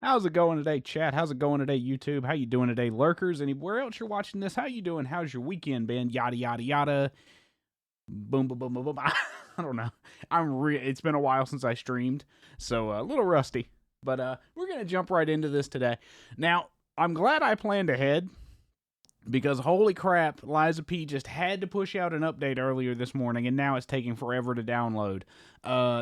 How's it going today, chat? How's it going today, YouTube? How you doing today, lurkers? Anywhere else you're watching this? How you doing? How's your weekend been? Yada yada yada. Boom boom boom boom boom. I don't know. It's been a while since I streamed, so a little rusty. But we're gonna jump right into this today. Now, I'm glad I planned ahead because holy crap, Liza P just had to push out an update earlier this morning, and now it's taking forever to download.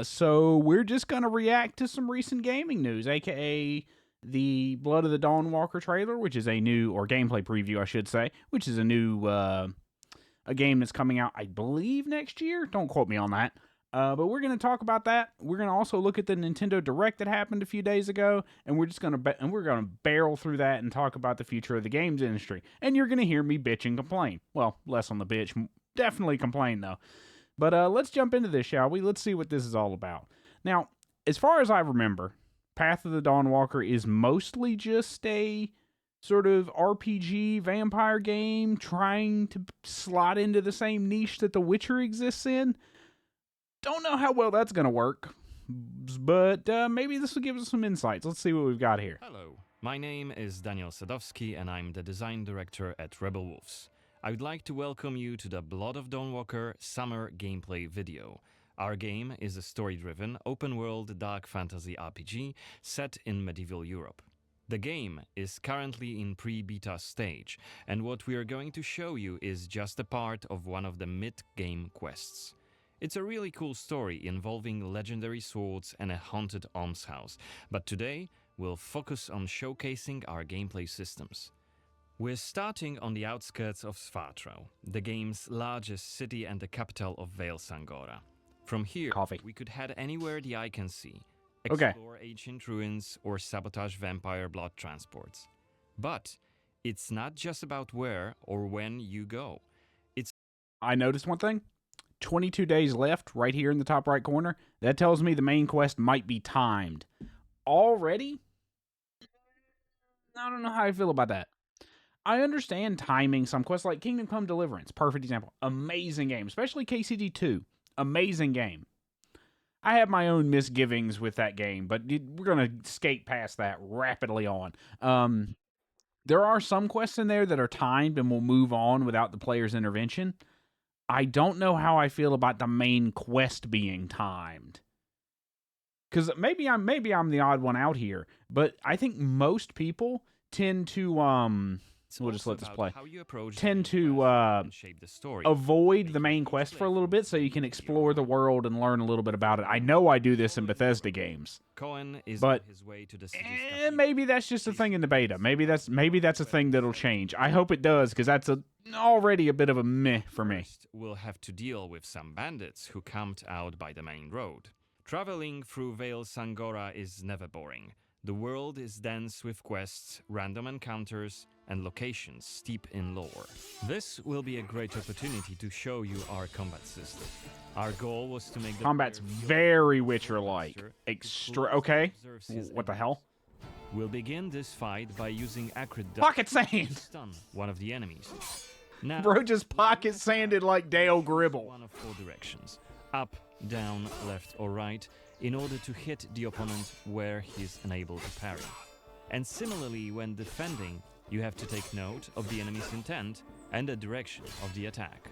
So we're just gonna react to some recent gaming news, aka the Blood of the Dawnwalker trailer, which is a new, or gameplay preview, I should say, which is a new a game that's coming out, I believe, next year. Don't quote me on that. But we're going to talk about that. We're going to also look at the Nintendo Direct that happened a few days ago, and we're just going to barrel through that and talk about the future of the games industry. And you're going to hear me bitch and complain. Well, less on the bitch, definitely complain though. But let's jump into this, shall we? Let's see what this is all about. Now, as far as I remember, Path of the Dawnwalker is mostly just a sort of RPG vampire game trying to slot into the same niche that The Witcher exists in. Don't know how well that's going to work, but maybe this will give us some insights. Let's see what we've got here. Hello, my name is Daniel Sadowski and I'm the design director at Rebel Wolves. I would like to welcome you to the Blood of Dawnwalker summer gameplay video. Our game is a story-driven, open-world dark fantasy RPG set in medieval Europe. The game is currently in pre-beta stage, and what we are going to show you is just a part of one of the mid-game quests. It's a really cool story involving legendary swords and a haunted almshouse, but today we'll focus on showcasing our gameplay systems. We're starting on the outskirts of Svartro, the game's largest city and the capital of Vale Sangora. From here, we could head anywhere the eye can see, explore ancient ruins or sabotage vampire blood transports. But it's not just about where or when you go. I noticed one thing. 22 days left right here in the top right corner. That tells me the main quest might be timed. Already? I don't know how I feel about that. I understand timing some quests like Kingdom Come Deliverance. Perfect example. Amazing game. Especially KCD 2. Amazing game. I have my own misgivings with that game, but we're going to skate past that rapidly on. There are some quests in there that are timed and will move on without the player's intervention. I don't know how I feel about the main quest being timed. Because maybe I'm the odd one out here, but I think most people tend to we'll just let this play. Tend to avoid the main quest for a little bit so you can explore the world and learn a little bit about it. I know I do this in Bethesda games, but maybe that's just a thing in the beta. Maybe that's a thing that'll change. I hope it does, because that's already a bit of a meh for me. First, we'll have to deal with some bandits who camped out by the main road. Traveling through Vale Sangora is never boring. The world is dense with quests, random encounters, and locations steep in lore. This will be a great opportunity to show you our combat system. Our goal was to make the combat's very Witcher-like. Okay. What the hell? We'll begin this fight by using acrid dust pocket sand to stun one of the enemies. Now, bro just pocket sanded like Dale Gribble. One of 4 directions: up, down, left, or right, in order to hit the opponent where he's unable to parry. And similarly, when defending, you have to take note of the enemy's intent and the direction of the attack.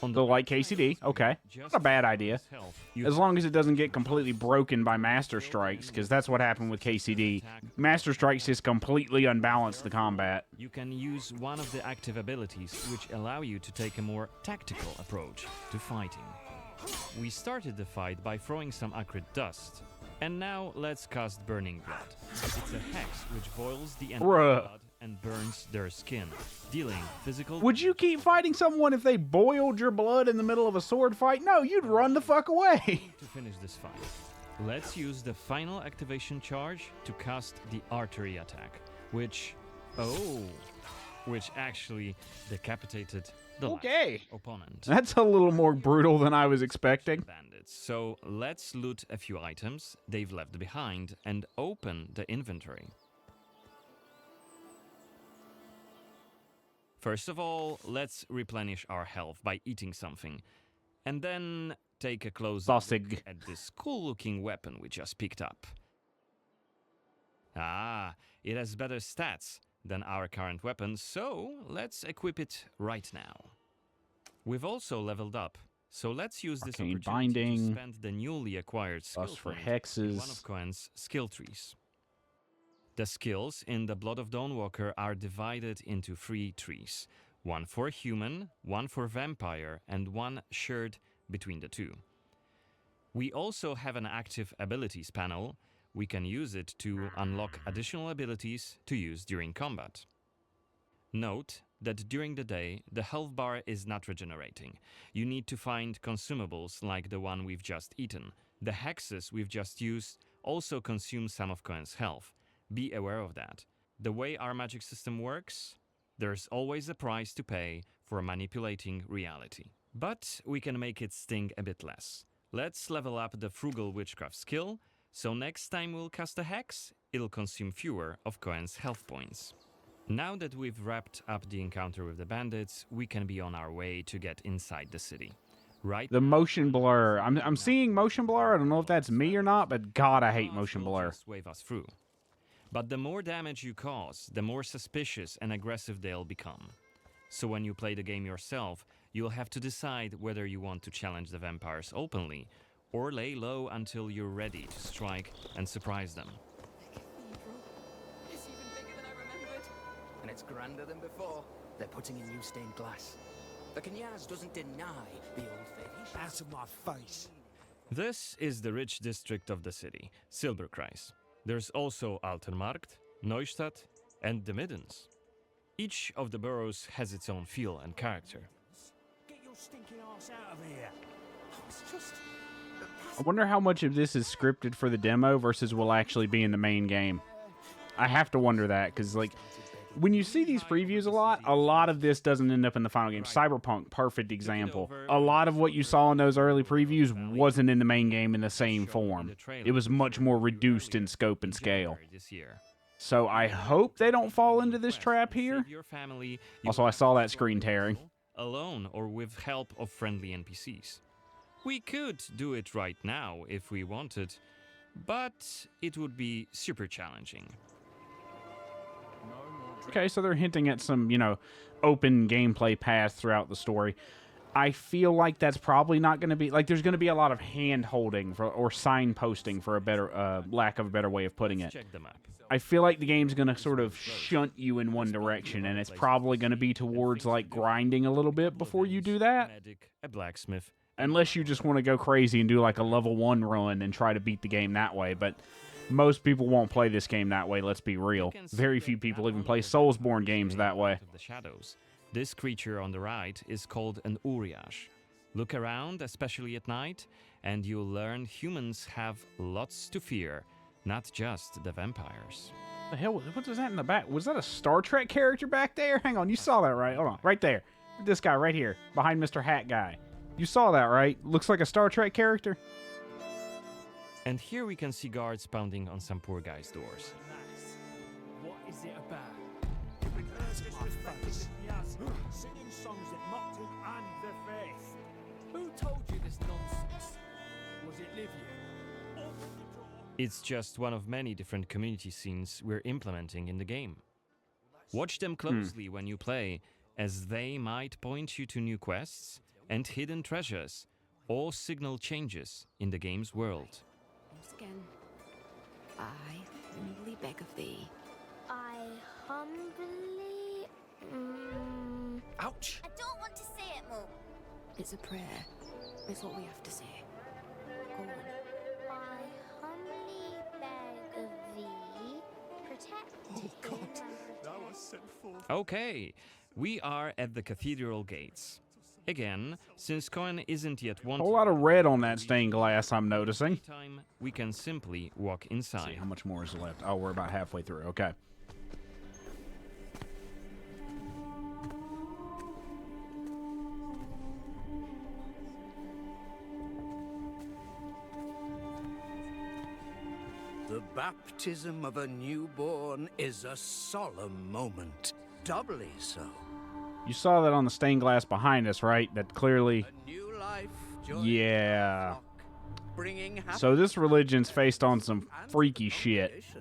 On the like KCD, okay. Not a bad idea. As long as it doesn't get completely broken by Master Strikes, because that's what happened with KCD. Master Strikes just completely unbalanced the combat. You can use one of the active abilities which allow you to take a more tactical approach to fighting. We started the fight by throwing some acrid dust. And now let's cast Burning Blood. It's a hex which boils the enemy's blood and burns their skin, dealing physical... Would you keep fighting someone if they boiled your blood in the middle of a sword fight? No, you'd run the fuck away. To finish this fight, let's use the final activation charge to cast the Artery attack, which actually decapitated the last opponent. That's a little more brutal than I was expecting. Bandits. So let's loot a few items they've left behind and open the inventory. First of all, let's replenish our health by eating something. And then take a close look at this cool-looking weapon we just picked up. Ah, it has better stats than our current weapon, so let's equip it right now. We've also leveled up, so let's use this Arcane opportunity to binding. spend the newly acquired skill Plus for point in one hexes. of Cohen's skill trees. The skills in the Blood of Dawnwalker are divided into 3 trees. One for human, one for vampire, and one shared between the two. We also have an active abilities panel. We can use it to unlock additional abilities to use during combat. Note that during the day, the health bar is not regenerating. You need to find consumables like the one we've just eaten. The hexes we've just used also consume some of Cohen's health. Be aware of that. The way our magic system works, there's always a price to pay for manipulating reality. But we can make it sting a bit less. Let's level up the Frugal Witchcraft skill, so next time we'll cast a hex, it'll consume fewer of Cohen's health points. Now that we've wrapped up the encounter with the bandits, we can be on our way to get inside the city. Right? The motion blur. I'm seeing motion blur. I don't know if that's me or not, but God, I hate motion Will blur. just wave us through. But the more damage you cause, the more suspicious and aggressive they'll become. So when you play the game yourself, you'll have to decide whether you want to challenge the vampires openly, or lay low until you're ready to strike and surprise them. It's even bigger than I remembered. And it's grander than before. They're putting in new stained glass. The Knyaz doesn't deny the old faith. Out of my face. This is the rich district of the city, Silberkreis. There's also Altenmarkt, Neustadt, and the Middens. Each of the boroughs has its own feel and character. Get your stinking ass out of here. It's just... I wonder how much of this is scripted for the demo versus will actually be in the main game. I have to wonder that, because, like, when you see these previews a lot of this doesn't end up in the final game. Cyberpunk, perfect example. A lot of what you saw in those early previews wasn't in the main game in the same form. It was much more reduced in scope and scale. So I hope they don't fall into this trap here. Also, I saw that screen tearing. Alone or with help of friendly NPCs. We could do it right now if we wanted, but it would be super challenging. Okay, so they're hinting at some, open gameplay paths throughout the story. I feel like that's probably not going to be... Like, there's going to be a lot of hand-holding or signposting, for a better lack of a better way of putting it. Check the map. I feel like the game's going to sort of shunt you in one direction, and it's probably going to be towards, like, grinding a little bit before you do that. Medic, a blacksmith. Unless you just want to go crazy and do, like, a level 1 run and try to beat the game that way, but... Most people won't play this game that way, let's be real. Very few people even play Soulsborne games that way. The shadows. This creature on the right is called an Uriash. Look around, especially at night, and you'll learn humans have lots to fear, not just the vampires. The hell, what was that in the back? Was that a Star Trek character back there? Hang on, you saw that, right? Hold on, right there. This guy right here, behind Mr. Hat Guy. You saw that, right? Looks like a Star Trek character. And here we can see guards pounding on some poor guy's doors. What is it about? Singing songs that mocked him and the faith. Who told you this nonsense? Was it Livia? It's just one of many different community scenes we're implementing in the game. Watch them closely when you play, as they might point you to new quests and hidden treasures, or signal changes in the game's world. Once again, I humbly beg of thee. I humbly... Ouch! I don't want to say it, Mum. It's a prayer. It's what we have to say. Go on. I humbly beg of thee, protect Oh God, thou hast sent forth. Okay, we are at the cathedral gates. Again, since Cohen isn't yet A wanted... whole lot of red on that stained glass, I'm noticing. Time, we can simply walk Let's inside. see, how much more is left? Oh, we're about halfway through. Okay. The baptism of a newborn is a solemn moment, doubly so. You saw that on the stained glass behind us, right? That clearly... A new life joins Yeah. our flock, bringing So this religion's faced on some freaky shit. Is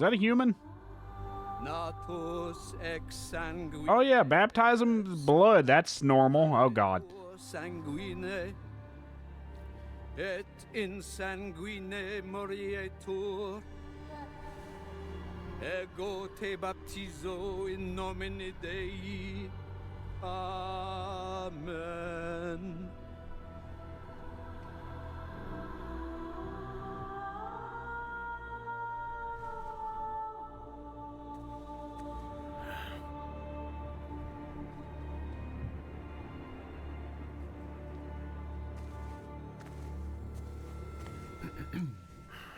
that a human? Natus ex sanguine. Oh yeah, baptize them with blood. That's normal. Oh god. Sanguine et in sanguine morietur. Ego te baptizo in nomine Dei. Amen.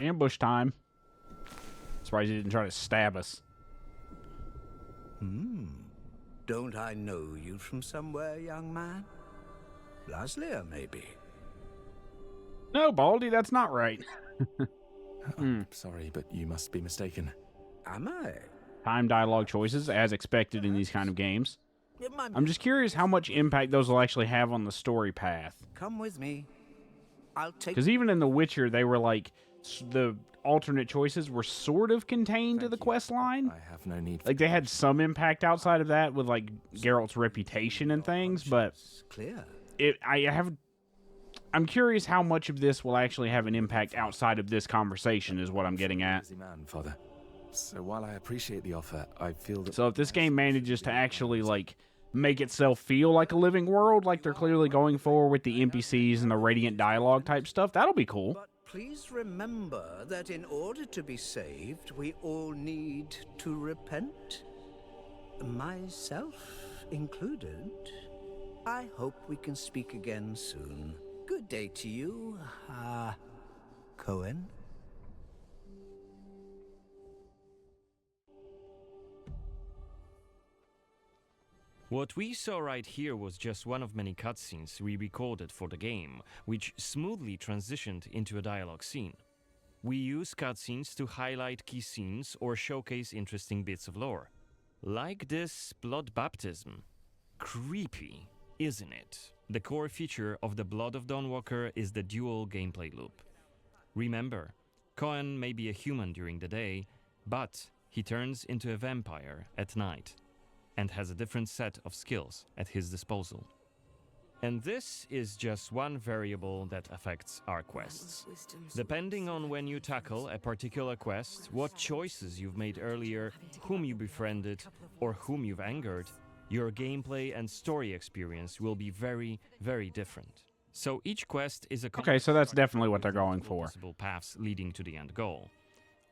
Ambush time. Surprised he didn't try to stab us. Don't I know you from somewhere, young man? Laslia, maybe? No, Baldy, that's not right. Sorry, but you must be mistaken. Am I? Time dialogue choices, as expected in these kind of games. My I'm just curious how much impact those will actually have on the story path. Come with me. I'll take. Because even in The Witcher, they were like, the alternate choices were sort of contained to the quest line. I have no need for Like, they had some impact outside of that with, like, Geralt's reputation and things, but Clear. I'm curious how much of this will actually have an impact outside of this conversation is what I'm getting at. busy man, Father. So while I appreciate the offer, I feel that... So if this game manages to actually, like, make itself feel like a living world, like they're clearly going for with the NPCs and the radiant dialogue type stuff, that'll be cool. But please remember that in order to be saved, we all need to repent. Myself included. I hope we can speak again soon. Good day to you, Cohen. What we saw right here was just one of many cutscenes we recorded for the game, which smoothly transitioned into a dialogue scene. We use cutscenes to highlight key scenes or showcase interesting bits of lore. Like this blood baptism. Creepy, isn't it? The core feature of the Blood of Dawnwalker is the dual gameplay loop. Remember, Cohen may be a human during the day, but he turns into a vampire at night, and has a different set of skills at his disposal. And this is just one variable that affects our quests. Depending on when you tackle a particular quest, what choices you've made earlier, whom you befriended, or whom you've angered, your gameplay and story experience will be very, very different. So each quest is a Okay, so that's definitely what they're going for. possible paths leading to the end goal.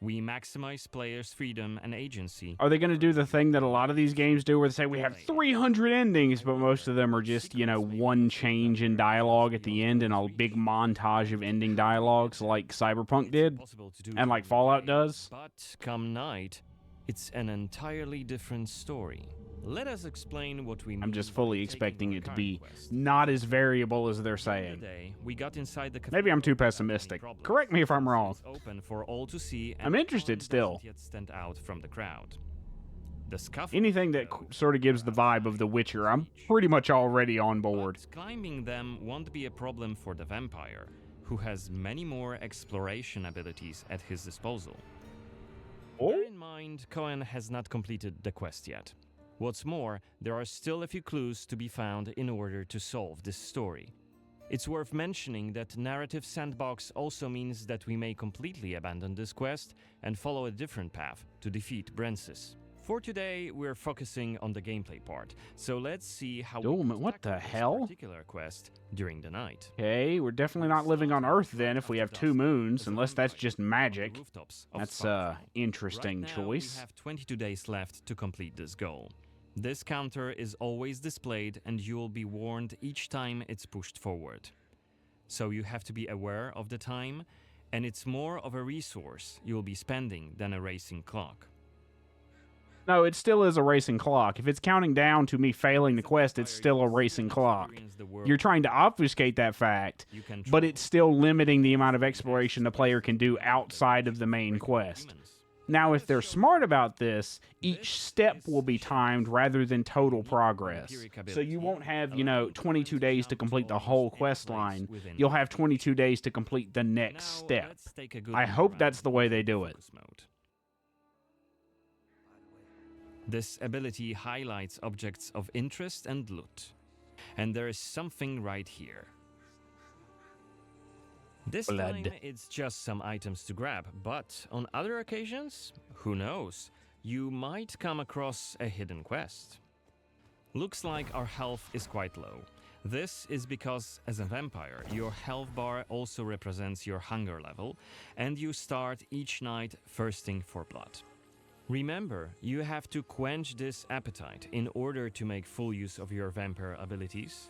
We maximize players' freedom and agency. Are they going to do the thing that a lot of these games do where they say we have 300 endings, but most of them are just, you know, one change in dialogue at the end and a big montage of ending dialogues like Cyberpunk did and like Fallout does? But come night, it's an entirely different story. Let us explain what we mean. I'm just fully expecting it to be quest. not as variable as they're saying. Today, we got inside the Maybe I'm too pessimistic. Correct me if I'm wrong. It's open for all to see, and I'm interested Cohen still. doesn't yet stand out from the crowd. The scuffle, Anything that though, sort of gives the vibe of The Witcher, I'm pretty much already on board. but climbing them won't be a problem for the vampire, who has many more exploration abilities at his disposal. Bear in mind, Cohen has not completed the quest yet. What's more, there are still a few clues to be found in order to solve this story. It's worth mentioning that narrative sandbox also means that we may completely abandon this quest and follow a different path to defeat Brensis. For today, we're focusing on the gameplay part, so let's see how Oh, we what the tackle this hell? particular quest during the night. Okay, we're definitely not living on Earth then if we have 2 moons, unless that's just magic. Rooftops of That's Sparkfall. interesting Right now, choice. We have 22 days left to complete this goal. This counter is always displayed and you will be warned each time it's pushed forward. So you have to be aware of the time, and it's more of a resource you'll be spending than a racing clock. No, it still is a racing clock. If it's counting down to me failing the quest, it's still a racing clock. You're trying to obfuscate that fact, but it's still limiting the amount of exploration the player can do outside of the main quest. Now, if they're smart about this, each step will be timed rather than total progress. So you won't have, 22 days to complete the whole quest line. You'll have 22 days to complete the next step. I hope that's the way they do it. This ability highlights objects of interest and loot. And there is something right here. This time, it's just some items to grab, but on other occasions, who knows, you might come across a hidden quest. Looks like our health is quite low. This is because, as a vampire, your health bar also represents your hunger level, and you start each night thirsting for blood. Remember, you have to quench this appetite in order to make full use of your vampire abilities,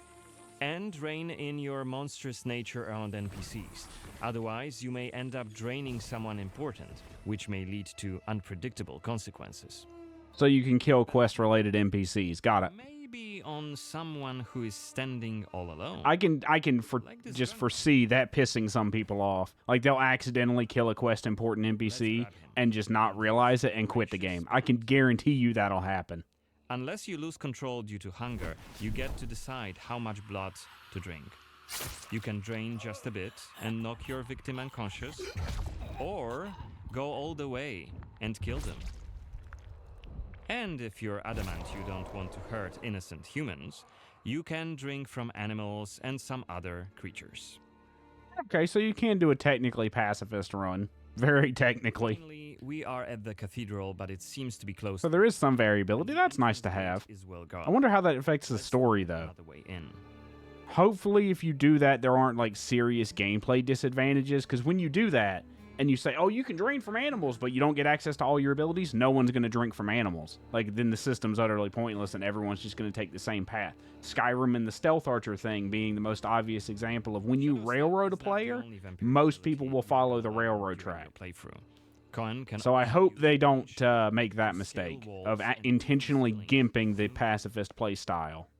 and rein in your monstrous nature around NPCs. Otherwise, you may end up draining someone important, which may lead to unpredictable consequences. So you can kill quest-related NPCs. Got it. Maybe on someone who is standing all alone. I can just foresee that pissing some people off. Like, they'll accidentally kill a quest-important NPC and just not realize it and quit the game. I can guarantee you that'll happen. Unless you lose control due to hunger, you get to decide how much blood to drink. You can drain just a bit and knock your victim unconscious, or go all the way and kill them. And if you're adamant you don't want to hurt innocent humans, you can drink from animals and some other creatures. Okay, so you can do a technically pacifist run. Very technically. Mainly, we are at the cathedral, but it seems to be closed. So there is some variability. That's nice to have. I wonder how that affects the story, though. Hopefully, if you do that, there aren't, like, serious gameplay disadvantages, because when you do that, and you say, oh, you can drain from animals, but you don't get access to all your abilities, no one's going to drink from animals. Like, then the system's utterly pointless, and everyone's just going to take the same path. Skyrim and the Stealth Archer thing being the most obvious example of when you railroad a player, most people will follow the railroad track. So I hope they don't make that mistake of intentionally gimping the pacifist play style.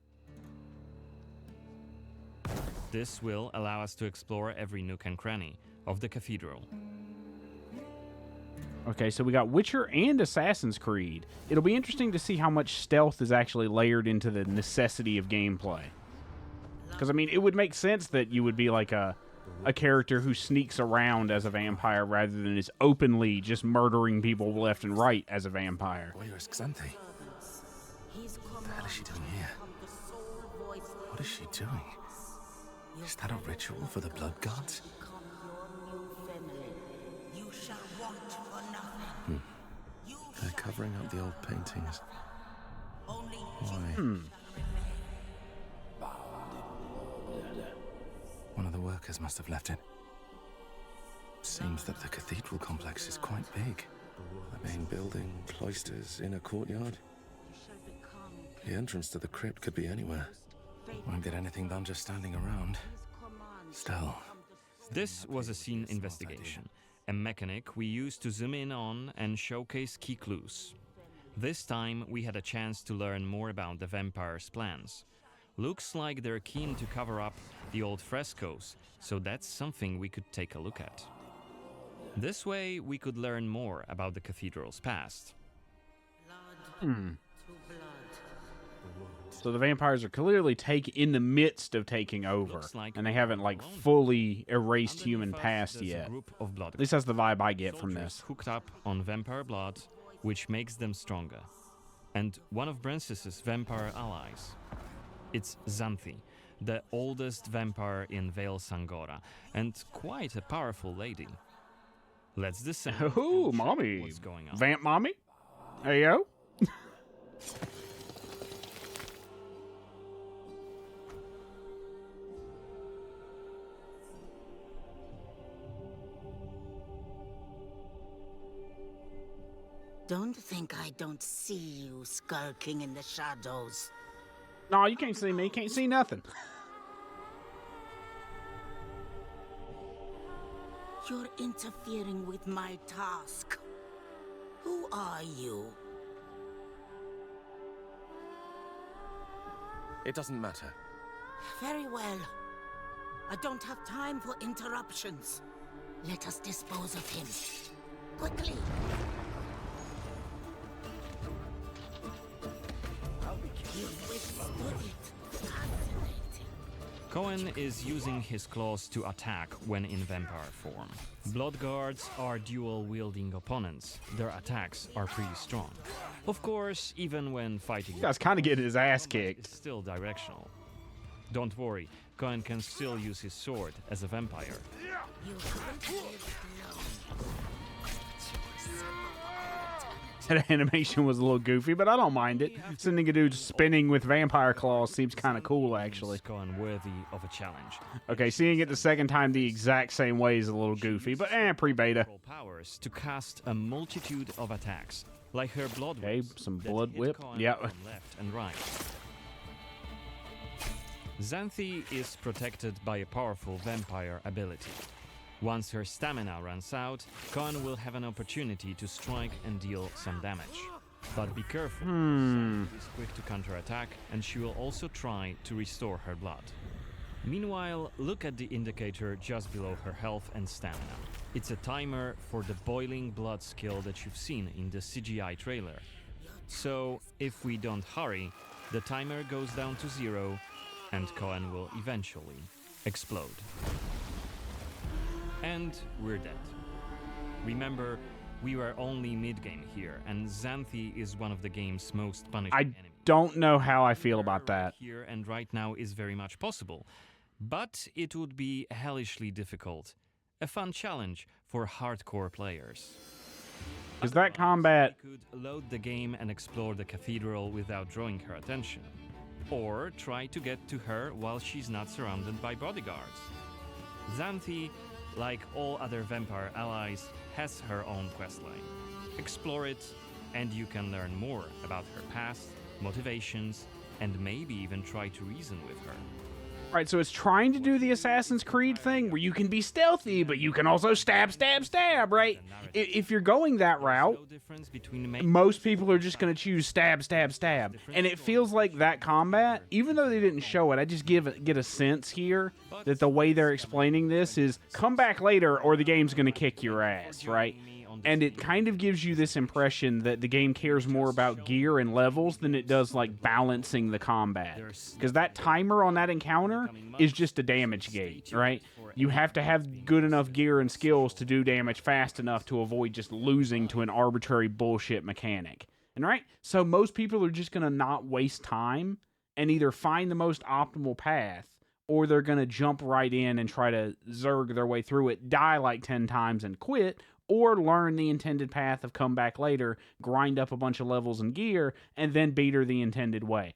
This will allow us to explore every nook and cranny of the cathedral. Okay, so we got Witcher and Assassin's Creed. It'll be interesting to see how much stealth is actually layered into the necessity of gameplay. Because, I mean, it would make sense that you would be like a character who sneaks around as a vampire rather than is openly just murdering people left and right as a vampire. Where's Xanthi? What the hell is she doing here? What is she doing? Is that a ritual for the blood gods? They're covering up the old paintings. Why? One of the workers must have left it. Seems that the cathedral complex is quite big. The main building, cloisters, inner courtyard. The entrance to the crypt could be anywhere. Won't get anything done just standing around. Still. This was a scene investigation, a mechanic we used to zoom in on and showcase key clues. This time we had a chance to learn more about the vampire's plans. Looks like they're keen to cover up the old frescoes, so that's something we could take a look at. This way we could learn more about the cathedral's past. So the vampires are clearly in the midst of taking over, and they haven't like fully erased human past yet. At least that's the vibe I get from this. Hooked up on vampire blood, which makes them stronger. And one of Brances's vampire allies. It's Xanthi, the oldest vampire in Vale Sangora, and quite a powerful lady. Let's descend. Oh, mommy! What's going on. Vamp mommy? Hey yo! Don't think I don't see you skulking in the shadows. No, you can't see me. Can't see nothing. You're interfering with my task. Who are you? It doesn't matter. Very well. I don't have time for interruptions. Let us dispose of him. Quickly! Cohen is using his claws to attack when in vampire form. Blood guards are dual-wielding opponents. Their attacks are pretty strong. Of course, even when fighting... You guys kind of get his ass combat kicked. is still directional. Don't worry, Cohen can still use his sword as a vampire. That animation was a little goofy, but I don't mind it. Sending a dude spinning with vampire claws seems kind of cool, actually. Is Cohen worthy of a challenge? Okay, seeing it the second time the exact same way is a little goofy, but pre-beta. Powers to cast a multitude of attacks, like her blood Okay, whips some that blood hit whip. Cohen Yep. from left and right. Xanthi is protected by a powerful vampire ability. Once her stamina runs out, Cohen will have an opportunity to strike and deal some damage. But be careful, Xanthi is quick to counterattack, and she will also try to restore her blood. Meanwhile, look at the indicator just below her health and stamina. It's a timer for the boiling blood skill that you've seen in the CGI trailer. So, if we don't hurry, the timer goes down to 0, and Cohen will eventually explode. And we're dead. Remember, we were only mid-game here, and Xanthi is one of the game's most punishing enemies. Don't know how I feel about that. Here and right now is very much possible, but it would be hellishly difficult. A fun challenge for hardcore players. Because that combat... We could load the game and explore the cathedral without drawing her attention. Or try to get to her while she's not surrounded by bodyguards. Xanthi, like all other vampire allies, has her own questline. Explore it, and you can learn more about her past, motivations, and maybe even try to reason with her. Right, so it's trying to do the Assassin's Creed thing where you can be stealthy, but you can also stab, right? If you're going that route, most people are just going to choose stab. And it feels like that combat, even though they didn't show it, I just get a sense here that the way they're explaining this is come back later or the game's going to kick your ass, right? And it kind of gives you this impression that the game cares more about gear and levels than it does, like, balancing the combat. Because that timer on that encounter is just a damage gauge, right? You have to have good enough gear and skills to do damage fast enough to avoid just losing to an arbitrary bullshit mechanic. And right? So most people are just going to not waste time and either find the most optimal path, or they're going to jump right in and try to zerg their way through it, die like 10 times and quit, or learn the intended path of come back later, grind up a bunch of levels and gear, and then beat her the intended way.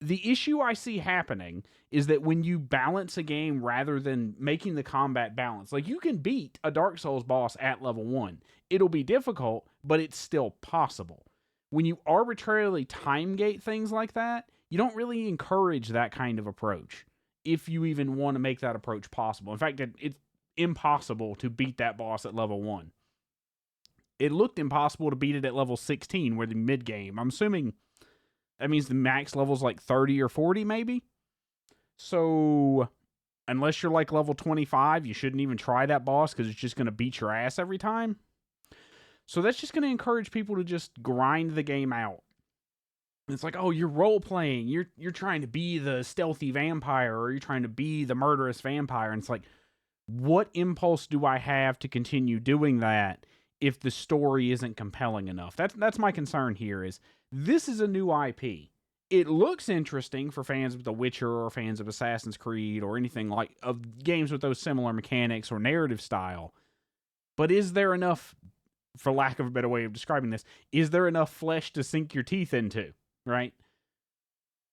The issue I see happening is that when you balance a game rather than making the combat balance, like you can beat a Dark Souls boss at level 1. It'll be difficult, but it's still possible. When you arbitrarily time gate things like that, you don't really encourage that kind of approach, if you even want to make that approach possible. In fact, it's impossible to beat that boss at level 1. It looked impossible to beat it at level 16, where the mid-game. I'm assuming that means the max level's like 30 or 40, maybe? So, unless you're like level 25, you shouldn't even try that boss, because it's just going to beat your ass every time. So that's just going to encourage people to just grind the game out. It's like, oh, you're role-playing. You're trying to be the stealthy vampire, or you're trying to be the murderous vampire. And it's like, what impulse do I have to continue doing that if the story isn't compelling enough? That's my concern here. Is this is a new IP. It looks interesting for fans of The Witcher or fans of Assassin's Creed or anything like of games with those similar mechanics or narrative style. But is there enough, for lack of a better way of describing this, is there enough flesh to sink your teeth into, right?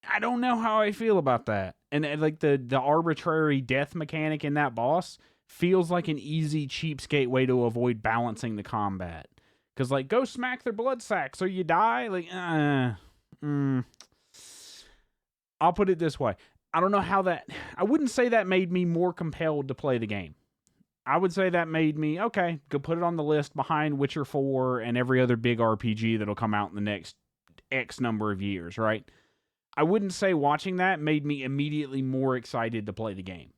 I don't know how I feel about that. And like the arbitrary death mechanic in that boss feels like an easy, cheapskate way to avoid balancing the combat. Because, like, go smack their blood sack so you die? Like, I'll put it this way. I don't know how that... I wouldn't say that made me more compelled to play the game. I would say that made me, okay, go put it on the list behind Witcher 4 and every other big RPG that'll come out in the next X number of years, right? I wouldn't say watching that made me immediately more excited to play the game.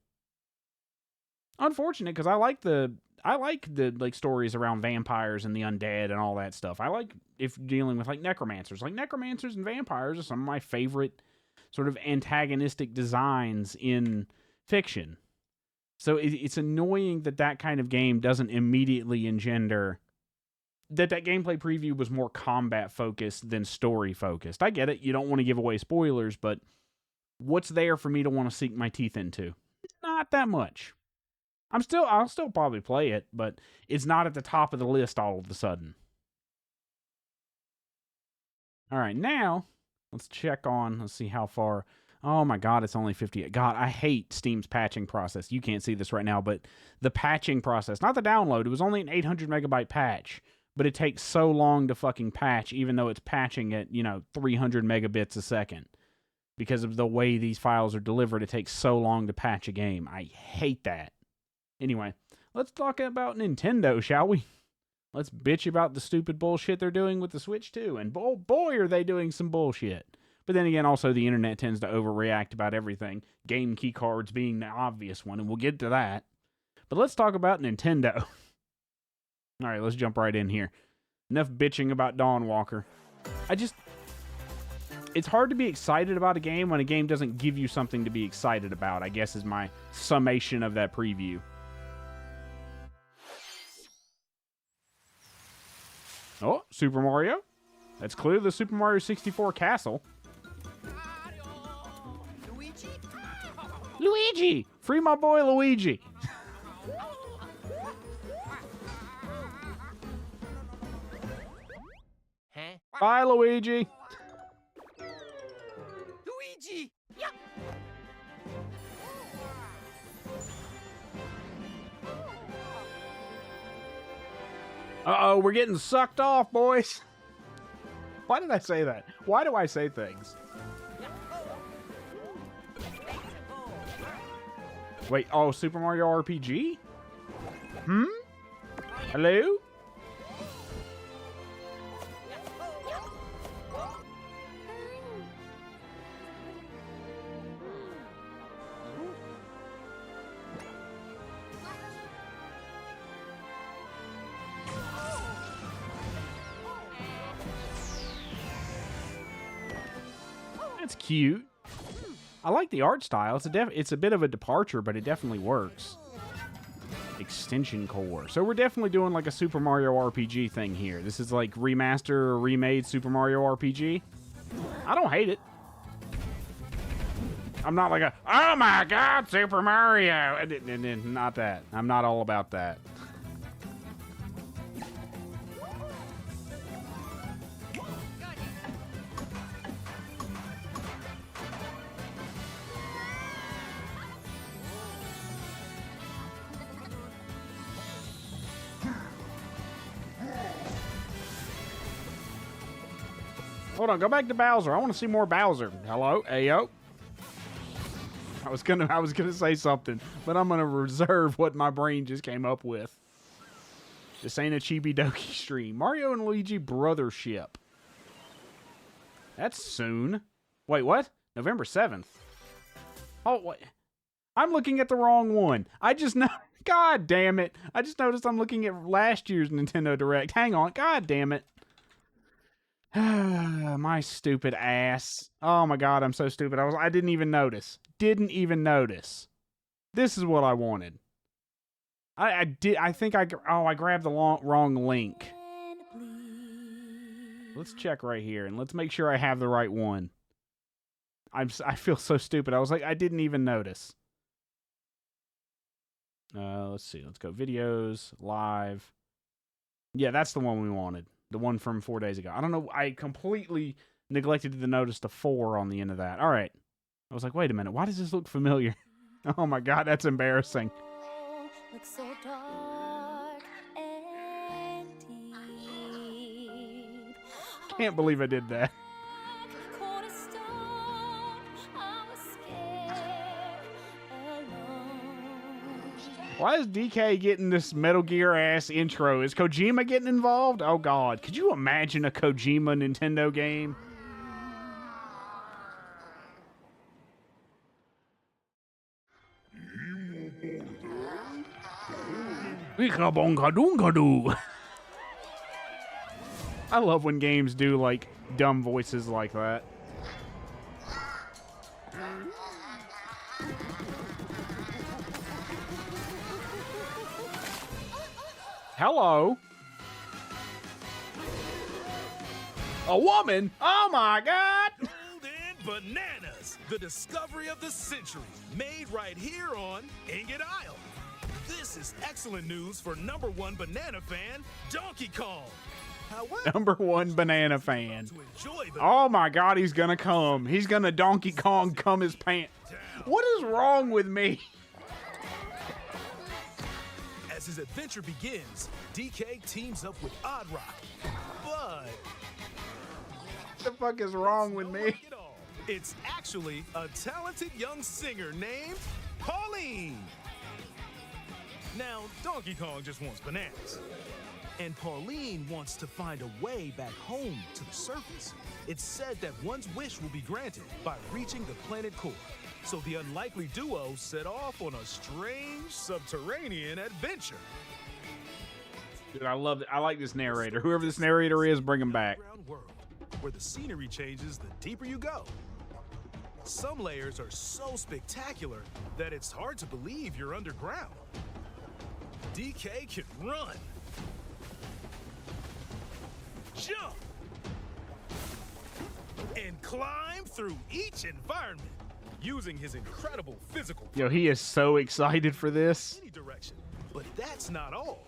Unfortunate, because I like the like stories around vampires and the undead and all that stuff. I like if dealing with like necromancers. Like necromancers and vampires are some of my favorite sort of antagonistic designs in fiction. So it's annoying that kind of game doesn't immediately engender that gameplay preview was more combat focused than story focused. I get it. You don't want to give away spoilers, but what's there for me to want to sink my teeth into? Not that much. I'll still probably play it, but it's not at the top of the list all of a sudden. All right, now let's see how far. Oh my God, it's only 58. God, I hate Steam's patching process. You can't see this right now, but the patching process, not the download, it was only an 800 megabyte patch, but it takes so long to fucking patch, even though it's patching at, 300 megabits a second. Because of the way these files are delivered, it takes so long to patch a game. I hate that. Anyway, let's talk about Nintendo, shall we? Let's bitch about the stupid bullshit they're doing with the Switch 2. And boy, are they doing some bullshit. But then again, also the internet tends to overreact about everything. Game key cards being the obvious one, and we'll get to that. But let's talk about Nintendo. All right, let's jump right in here. Enough bitching about Dawnwalker. It's hard to be excited about a game when a game doesn't give you something to be excited about, I guess is my summation of that preview. Oh, Super Mario. That's clearly the Super Mario 64 castle. Luigi! Free my boy Luigi! Bye, Luigi! Luigi! Uh-oh, we're getting sucked off, boys. Why did I say that? Why do I say things? Wait, oh, Super Mario RPG? Hello? That's cute. I like the art style. It's a bit of a departure, but it definitely works. Extension core. So we're definitely doing like a Super Mario RPG thing here. This is like remaster or remade Super Mario RPG. I don't hate it. I'm not like oh my God, Super Mario. Not that. I'm not all about that. Hold on, go back to Bowser. I want to see more Bowser. Hello, Ayo. I was gonna say something, but I'm gonna reserve what my brain just came up with. This ain't a chibi doki stream. Mario and Luigi Brothership. That's soon. Wait, what? November 7th. Oh, what? I'm looking at the wrong one. I just know. God damn it! I just noticed I'm looking at last year's Nintendo Direct. Hang on. God damn it. My stupid ass. Oh my God, I'm so stupid. I didn't even notice. This is what I wanted. I think I grabbed the wrong link. Let's check right here and let's make sure I have the right one. I feel so stupid. I was like, I didn't even notice. Let's see. Let's go videos, live. Yeah, that's the one we wanted. The one from 4 days ago. I don't know. I completely neglected to notice the 4 on the end of that. All right. I was like, wait a minute. Why does this look familiar? Oh my God, that's embarrassing. Looks so dark and deep. Can't believe I did that. Why is DK getting this Metal Gear ass intro? Is Kojima getting involved? Oh God, could you imagine a Kojima Nintendo game? I love when games do like dumb voices like that. Hello. A woman? Oh my God. Golden Bananas, the discovery of the century, made right here on Ingot Isle. This is excellent news for #1 banana fan, Donkey Kong. However, #1 banana fan. Oh my God, he's gonna come. He's gonna Donkey Kong come his pants. What is wrong with me? As his adventure begins, DK teams up with Odd Rock, but what the fuck is wrong with me? it's actually a talented young singer named Pauline. Now, Donkey Kong just wants bananas. And Pauline wants to find a way back home to the surface. It's said that one's wish will be granted by reaching the planet core. So the unlikely duo set off on a strange subterranean adventure. Dude, I love it. I like this narrator. Whoever this narrator is, bring him back. World, where the scenery changes the deeper you go. Some layers are so spectacular that it's hard to believe you're underground. DK can run, jump, and climb through each environment using his incredible physical Yo, he is so excited for this. any direction. But that's not all.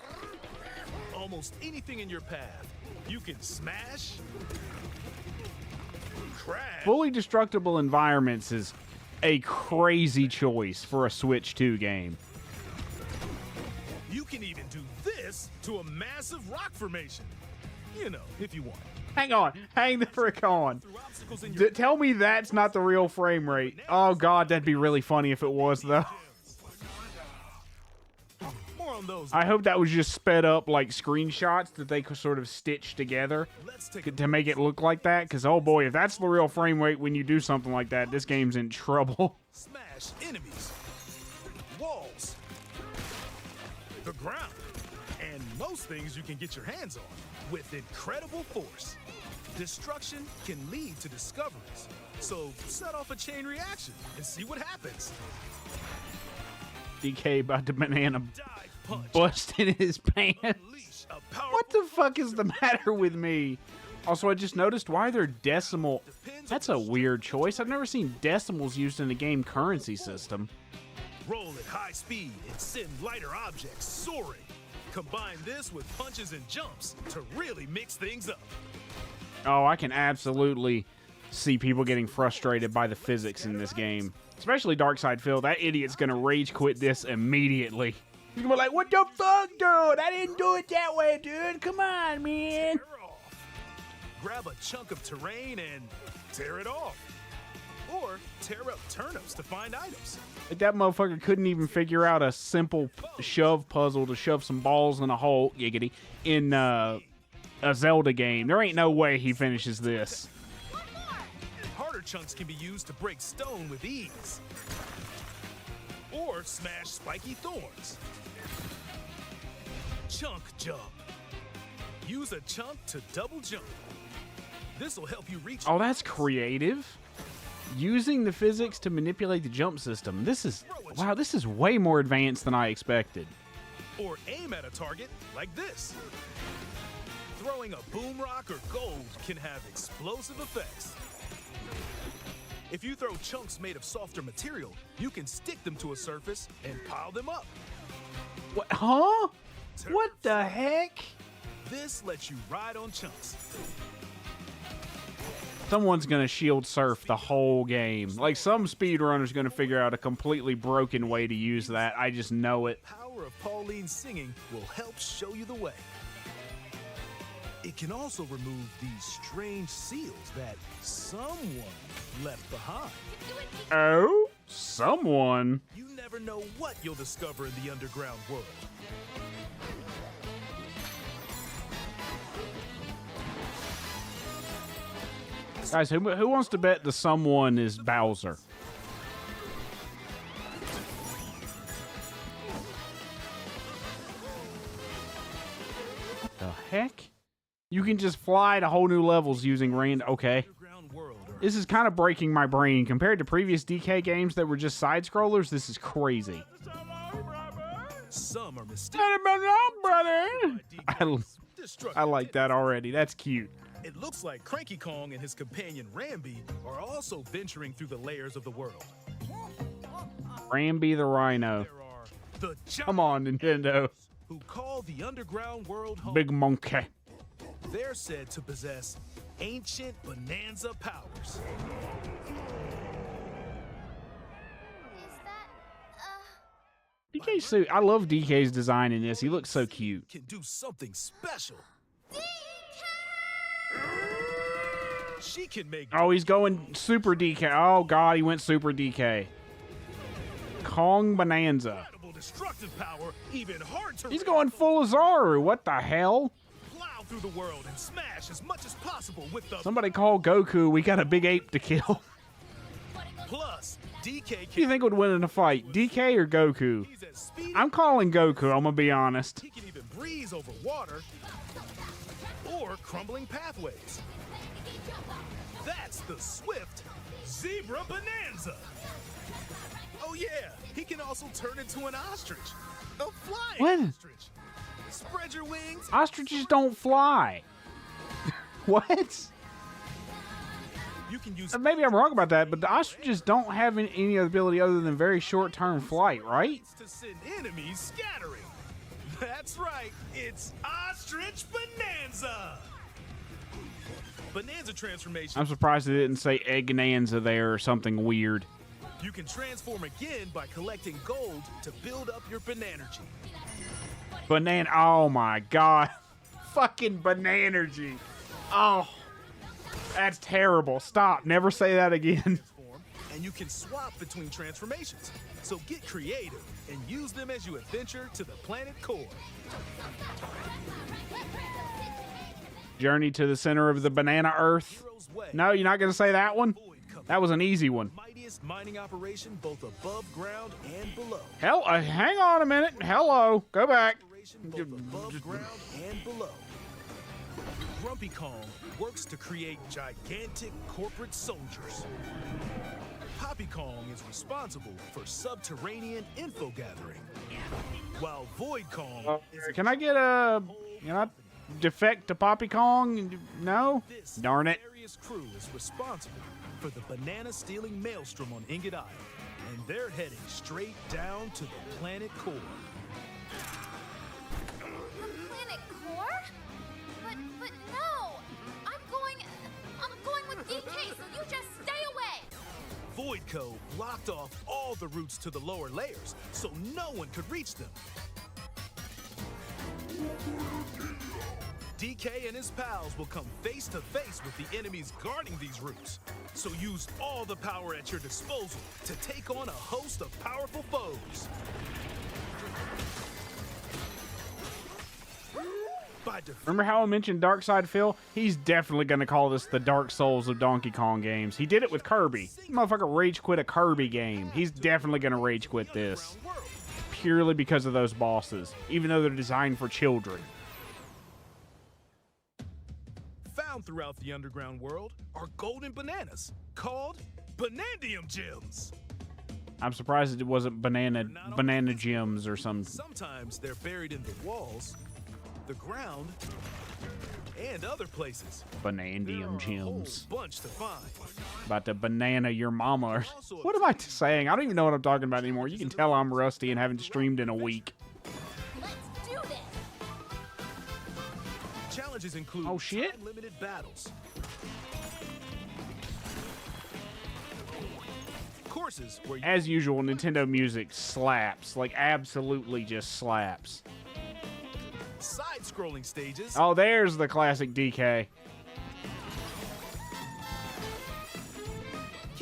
Almost anything in your path, you can smash, crash. Fully destructible environments is a crazy choice for a Switch 2 game. You can even do this to a massive rock formation. You know, if you want. Hang on. Hang the frick on. Tell me that's not the real frame rate. Oh, God, that'd be really funny if it was, though. More on those. I hope that was just sped up, like, screenshots that they could sort of stitch together to make it look like that. Because, oh, boy, if that's the real frame rate when you do something like that, this game's in trouble. Smash enemies, walls, the ground, and most things you can get your hands on with incredible force. Destruction can lead to discoveries, so set off a chain reaction and see what happens. DK about to banana bust in his pants. What the fuck is the matter with me? Also, I just noticed why they're decimal. That's a weird choice. I've never seen decimals used in a game currency system. Roll at high speed and send lighter objects soaring. Combine this with punches and jumps to really mix things up. Oh, I can absolutely see people getting frustrated by the physics in this game. Especially Darkside Phil. That idiot's gonna rage quit this immediately. He's gonna be like, what the fuck, dude? I didn't do it that way, dude. Come on, man. Grab a chunk of terrain and tear it off. Or tear up turnips to find items. Like that motherfucker couldn't even figure out a simple shove puzzle to shove some balls in a hole, giggity, in a Zelda game. There ain't no way he finishes this. Harder chunks can be used to break stone with ease. Or smash spiky thorns. Chunk jump. Use a chunk to double jump. This will help you reach. Oh, that's creative. Using the physics to manipulate the jump system. This is, wow, this is way more advanced than I expected. Or aim at a target like this. Throwing a boom rock or gold can have explosive effects. If you throw chunks made of softer material, you can stick them to a surface and pile them up. What? Huh? What the heck? This lets you ride on chunks. Someone's gonna shield surf the whole game. Like, some speedrunner's gonna figure out a completely broken way to use that. I just know it. The power of Pauline's singing will help show you the way. It can also remove these strange seals that someone left behind. Oh? Someone? You never know what you'll discover in the underground world. Guys, who wants to bet the someone is Bowser? What the heck? You can just fly to whole new levels using rain. Okay. This is kind of breaking my brain. Compared to previous DK games that were just side-scrollers, this is crazy. Some are I like that already. That's cute. It looks like Cranky Kong and his companion Rambi are also venturing through the layers of the world. Rambi the Rhino. There are the Come on, Nintendo. who call the underground world home. Big monkey. They're said to possess ancient Bananza powers. DK's suit. I love DK's design in this. He looks so cute. Can do something special. She can make. Oh, he's going super DK. Oh, God, he went super DK. Kong Bananza. Incredible destructive power, even hard to. He's going full Azaru. What the hell? Plow through the world and smash as much as possible with the. Somebody call Goku. We got a big ape to kill. Plus, DK Who do you think would win in a fight, DK or Goku? I'm calling Goku, I'm gonna be honest. He can even breeze over water or crumbling pathways. That's the swift Zebra Bananza. Oh yeah, he can also turn into an ostrich. A flying ostrich. Spread your wings. Ostriches don't fly. What? You can use. Maybe I'm wrong about that, but the ostriches don't have any ability other than very short-term flight, right? To send enemies scattering. That's right, it's Ostrich Bananza. Bananza transformation. I'm surprised they didn't say Eggnanza there or something weird. You can transform again by collecting gold to build up your Bananergy. Banana. Oh my God. Fucking Bananergy. Oh. That's terrible. Stop. Never say that again. And you can swap between transformations. So get creative and use them as you adventure to the planet core. Journey to the center of the banana earth. No, you're not going to say that one? That was an easy one. Mightiest mining operation both above ground and below. Hang on a minute. Hello. Go back. Both above ground and below. Grumpy Kong works to create gigantic corporate soldiers. Poppy Kong is responsible for subterranean info gathering, while Void Kong is Can I get a defect to Poppy Kong? No? Darn it. Various crew is responsible for the banana stealing maelstrom on Ingot Isle, and they're heading straight down to the planet core. Planet core? But no! I'm going with DK, so you just stay away! Voidco blocked off all the routes to the lower layers, so no one could reach them. DK and his pals will come face to face with the enemies guarding these routes, so use all the power at your disposal to take on a host of powerful foes. Remember how I mentioned Dark Side Phil? He's definitely going to call this the Dark Souls of Donkey Kong games. He did it with Kirby. Motherfucker rage quit a Kirby game. He's definitely going to rage quit this. Purely because of those bosses, even though they're designed for children. Found throughout the underground world are golden bananas called Banandium Gems. I'm surprised it wasn't banana gems or something. Sometimes they're buried in the walls, the ground, and other places. Banandium gems. Bunch to find. About to banana your mama. Or, what am I saying? I don't even know what I'm talking about anymore. You can tell I'm rusty and haven't streamed in a week. Let's do this! Challenges include limited battles. Courses where you as usual, Nintendo music slaps. Like, absolutely just slaps. Side-scrolling stages. Oh, there's the classic DK.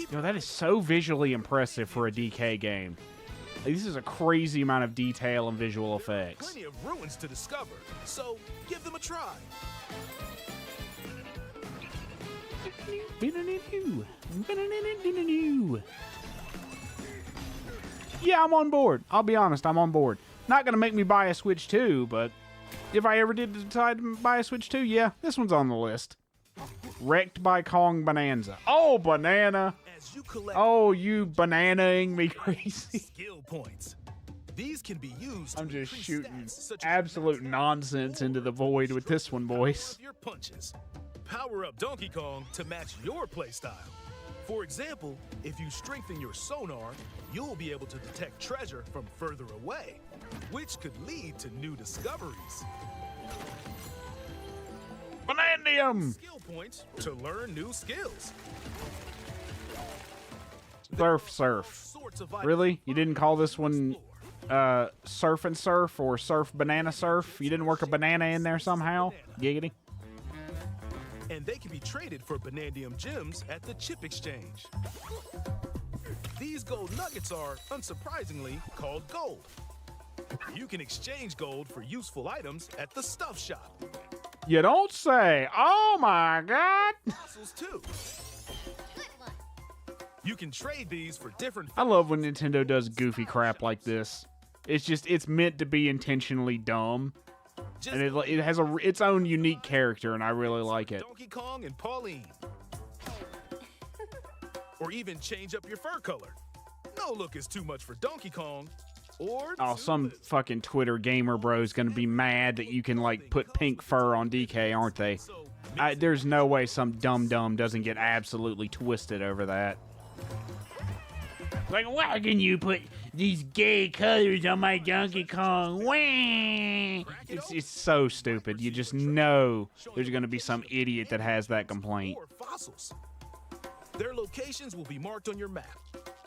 Yo, that is so visually impressive for a DK game. Like, this is a crazy amount of detail and visual effects. Plenty of ruins to discover, so give them a try. Yeah, I'm on board. I'll be honest, I'm on board. Not going to make me buy a Switch 2, but if I ever did decide to buy a Switch 2, yeah, this one's on the list. Wrecked by Kong Bananza. Oh, banana. As you collect Oh, you bananaing me crazy. skill points. These can be used I'm to just increase shooting stats such as absolute nonsense into the void with this one, boys. your punches. Power up Donkey Kong to match your playstyle. For example, if you strengthen your sonar, you'll be able to detect treasure from further away, which could lead to new discoveries. Banandium! Skill points to learn new skills. Surf. Sorts of items Really? You didn't call this one Surf and Surf or Surf Banana Surf? You didn't work a banana in there somehow? Giggity. and they can be traded for Banandium gems at the chip exchange. These gold nuggets are, unsurprisingly, called gold. You can exchange gold for useful items at the stuff shop. You don't say. Oh my God. Fossils too. You can trade these for different. I love when Nintendo does goofy crap like this. It's meant to be intentionally dumb. And it has its own unique character, and I really like it. Donkey Kong and Pauline. Or even change up your fur color. No look is too much for Donkey Kong. Or Oh, some fucking Twitter gamer bro's gonna be mad that you can, like, put pink fur on DK, aren't they? There's no way some dum-dum doesn't get absolutely twisted over that. Like, why can you put these gay colors on my Donkey Kong? Wah! It's so stupid. You just know there's gonna be some idiot that has that complaint. or fossils. Their locations will be marked on your map.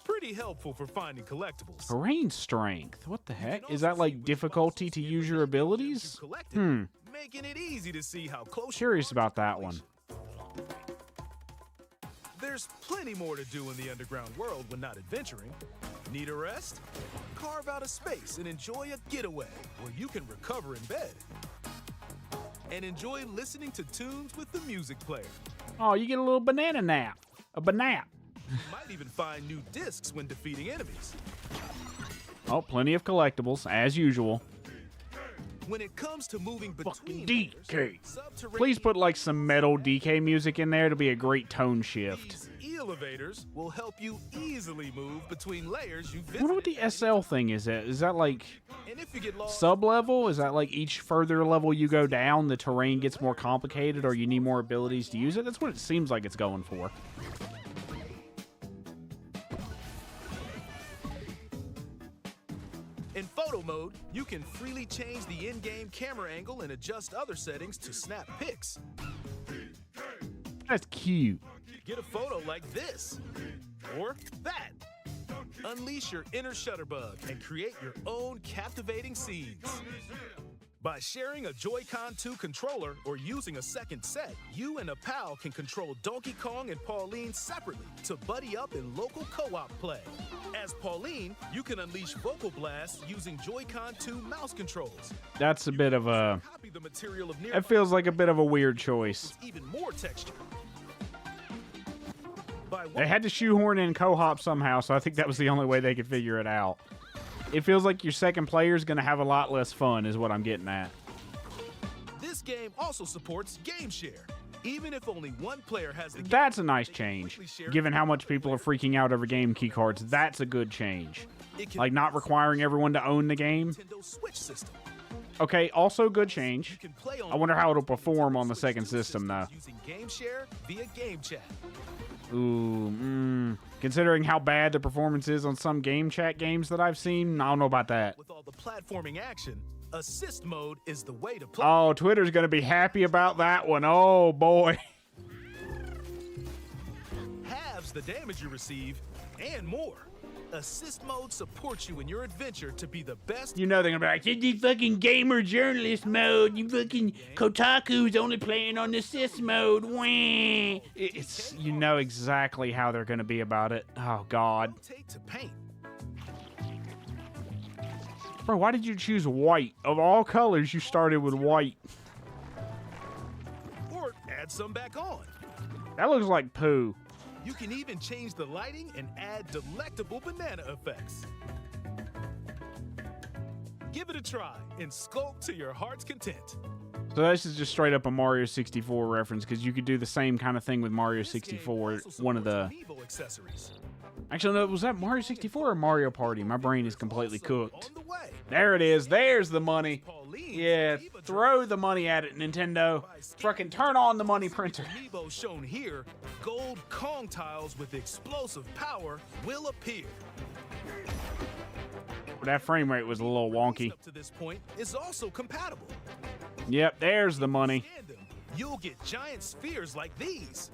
Pretty helpful for finding collectibles. Terrain strength? What the heck? Is that like difficulty to use your abilities? Making it easy to see how close. Curious about that one. There's plenty more to do in the underground world when not adventuring. Need a rest? Carve out a space and enjoy a getaway where you can recover in bed. And enjoy listening to tunes with the music player. Oh, you get a little banana nap. A banap. You might even find new discs when defeating enemies. Oh, plenty of collectibles, as usual. When it comes to moving between DK. Please put like some metal DK music in there to be a great tone shift. These elevators will help you easily move between layers you I visit. wonder what the SL thing is. Is that like And if you get lost, sub-level? Is that like each further level you go down, the terrain gets more complicated or you need more abilities to use it? That's what it seems like it's going for. in photo mode, you can freely change the in-game camera angle and adjust other settings to snap pics. That's cute. Get a photo like this or that. Unleash your inner shutterbug and create your own captivating scenes. By sharing a Joy-Con 2 controller or using a second set, you and a pal can control Donkey Kong and Pauline separately to buddy up in local co-op play. As Pauline, you can unleash vocal blasts using Joy-Con 2 mouse controls. That's a bit of a... Copy the material of It feels like a bit of a weird choice. even more texture. They had to shoehorn in co-op somehow, so I think that was the only way they could figure it out. It feels like your second player is going to have a lot less fun, is what I'm getting at. This game also supports Game Share. Even if only one player has the game, That's a nice change. Given how much people are freaking out over game key cards, that's a good change. Like not requiring everyone to own the game. Nintendo Switch system. Okay, also good change. You can play on I wonder how it'll perform on the second system, though. using Game Share via Game Chat. Ooh, considering how bad the performance is on some game chat games that I've seen, I don't know about that. With all the platforming action, assist mode is the way to play. Oh, Twitter's going to be happy about that one. Oh, boy. Halves the damage you receive and more. Assist mode supports you in your adventure to be the best. You know they're going to be like, it's the fucking gamer journalist mode. You fucking Kotaku's only playing on the assist mode. Wah. It's, you know exactly how they're going to be about it. Oh, God. Take to paint. Bro, why did you choose white? Of all colors, you started with white. Or add some back on. That looks like poo. You can even change the lighting and add delectable banana effects. Give it a try and sculpt to your heart's content. So this is just straight up a Mario 64 reference, because you could do the same kind of thing with Mario 64. One of the... Actually, no, was that Mario 64 or Mario Party? My brain is completely cooked. There it is. There's the money. Yeah, throw the money at it, Nintendo. Fucking turn on the money printer. Amiibo shown here, gold Kong tiles with explosive power will appear. That frame rate was a little wonky. Up to this point is also compatible. Yep, there's the money. You'll get giant spheres like these.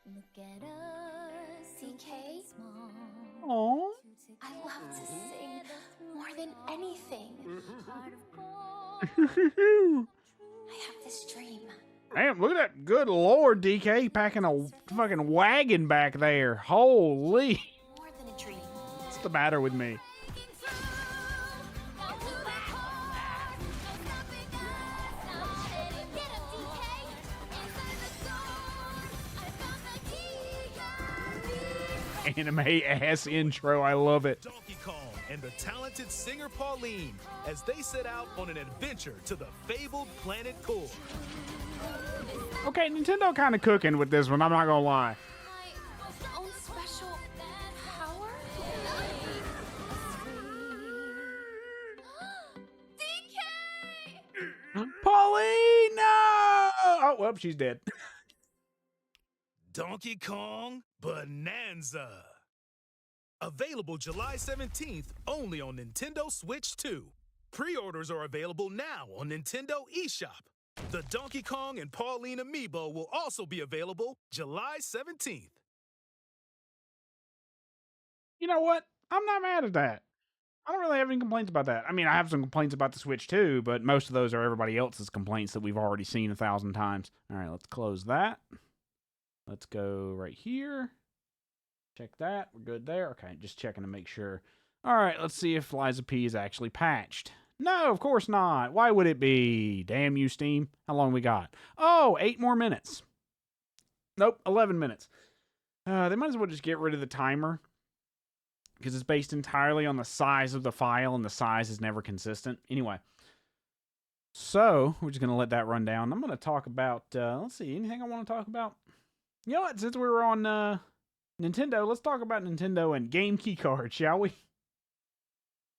Look at us, DK. Aww. I love to sing more than anything. I have this dream. Damn, look at that. Good Lord, DK packing a fucking wagon back there. Holy. More than a dream. What's the matter with me? Anime ass intro. I love it. Donkey Kong and the talented singer Pauline as they set out on an adventure to the fabled planet Core. Okay, Nintendo kind of cooking with this one. I'm not gonna lie. My own special power? Pauline, no! Oh, well, she's dead. Donkey Kong Bananza. Available July 17th only on Nintendo Switch 2. Pre-orders are available now on Nintendo eShop. The Donkey Kong and Pauline Amiibo will also be available July 17th. You know what? I'm not mad at that. I don't really have any complaints about that. I mean, I have some complaints about the Switch too, but most of those are everybody else's complaints that we've already seen 1,000 times. All right, let's close that. Let's go right here. Check that. We're good there. Okay, just checking to make sure. All right, let's see if Liza P is actually patched. No, of course not. Why would it be? Damn you, Steam. How long we got? Oh, 8 more minutes. Nope, 11 minutes. They might as well just get rid of the timer, because it's based entirely on the size of the file, and the size is never consistent. Anyway, so we're just going to let that run down. I'm going to talk about, let's see, anything I want to talk about? You know what? Since we were on Nintendo, let's talk about Nintendo and game key cards, shall we?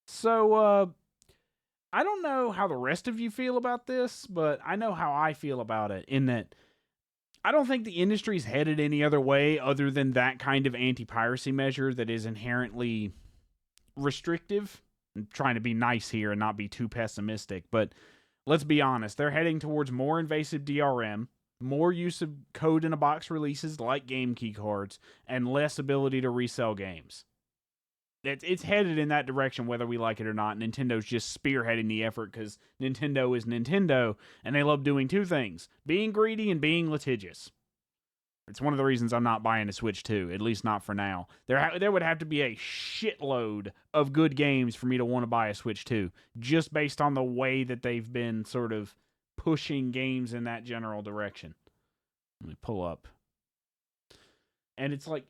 So, I don't know how the rest of you feel about this, but I know how I feel about it, in that I don't think the industry's headed any other way other than that kind of anti-piracy measure that is inherently restrictive. I'm trying to be nice here and not be too pessimistic, but let's be honest. They're heading towards more invasive DRM, more use of code-in-a-box releases like game key cards, and less ability to resell games. It's headed in that direction whether we like it or not. Nintendo's just spearheading the effort because Nintendo is Nintendo, and they love doing two things: being greedy and being litigious. It's one of the reasons I'm not buying a Switch 2, at least not for now. There would have to be a shitload of good games for me to want to buy a Switch 2, just based on the way that they've been sort of pushing games in that general direction. Let me pull up. And it's like,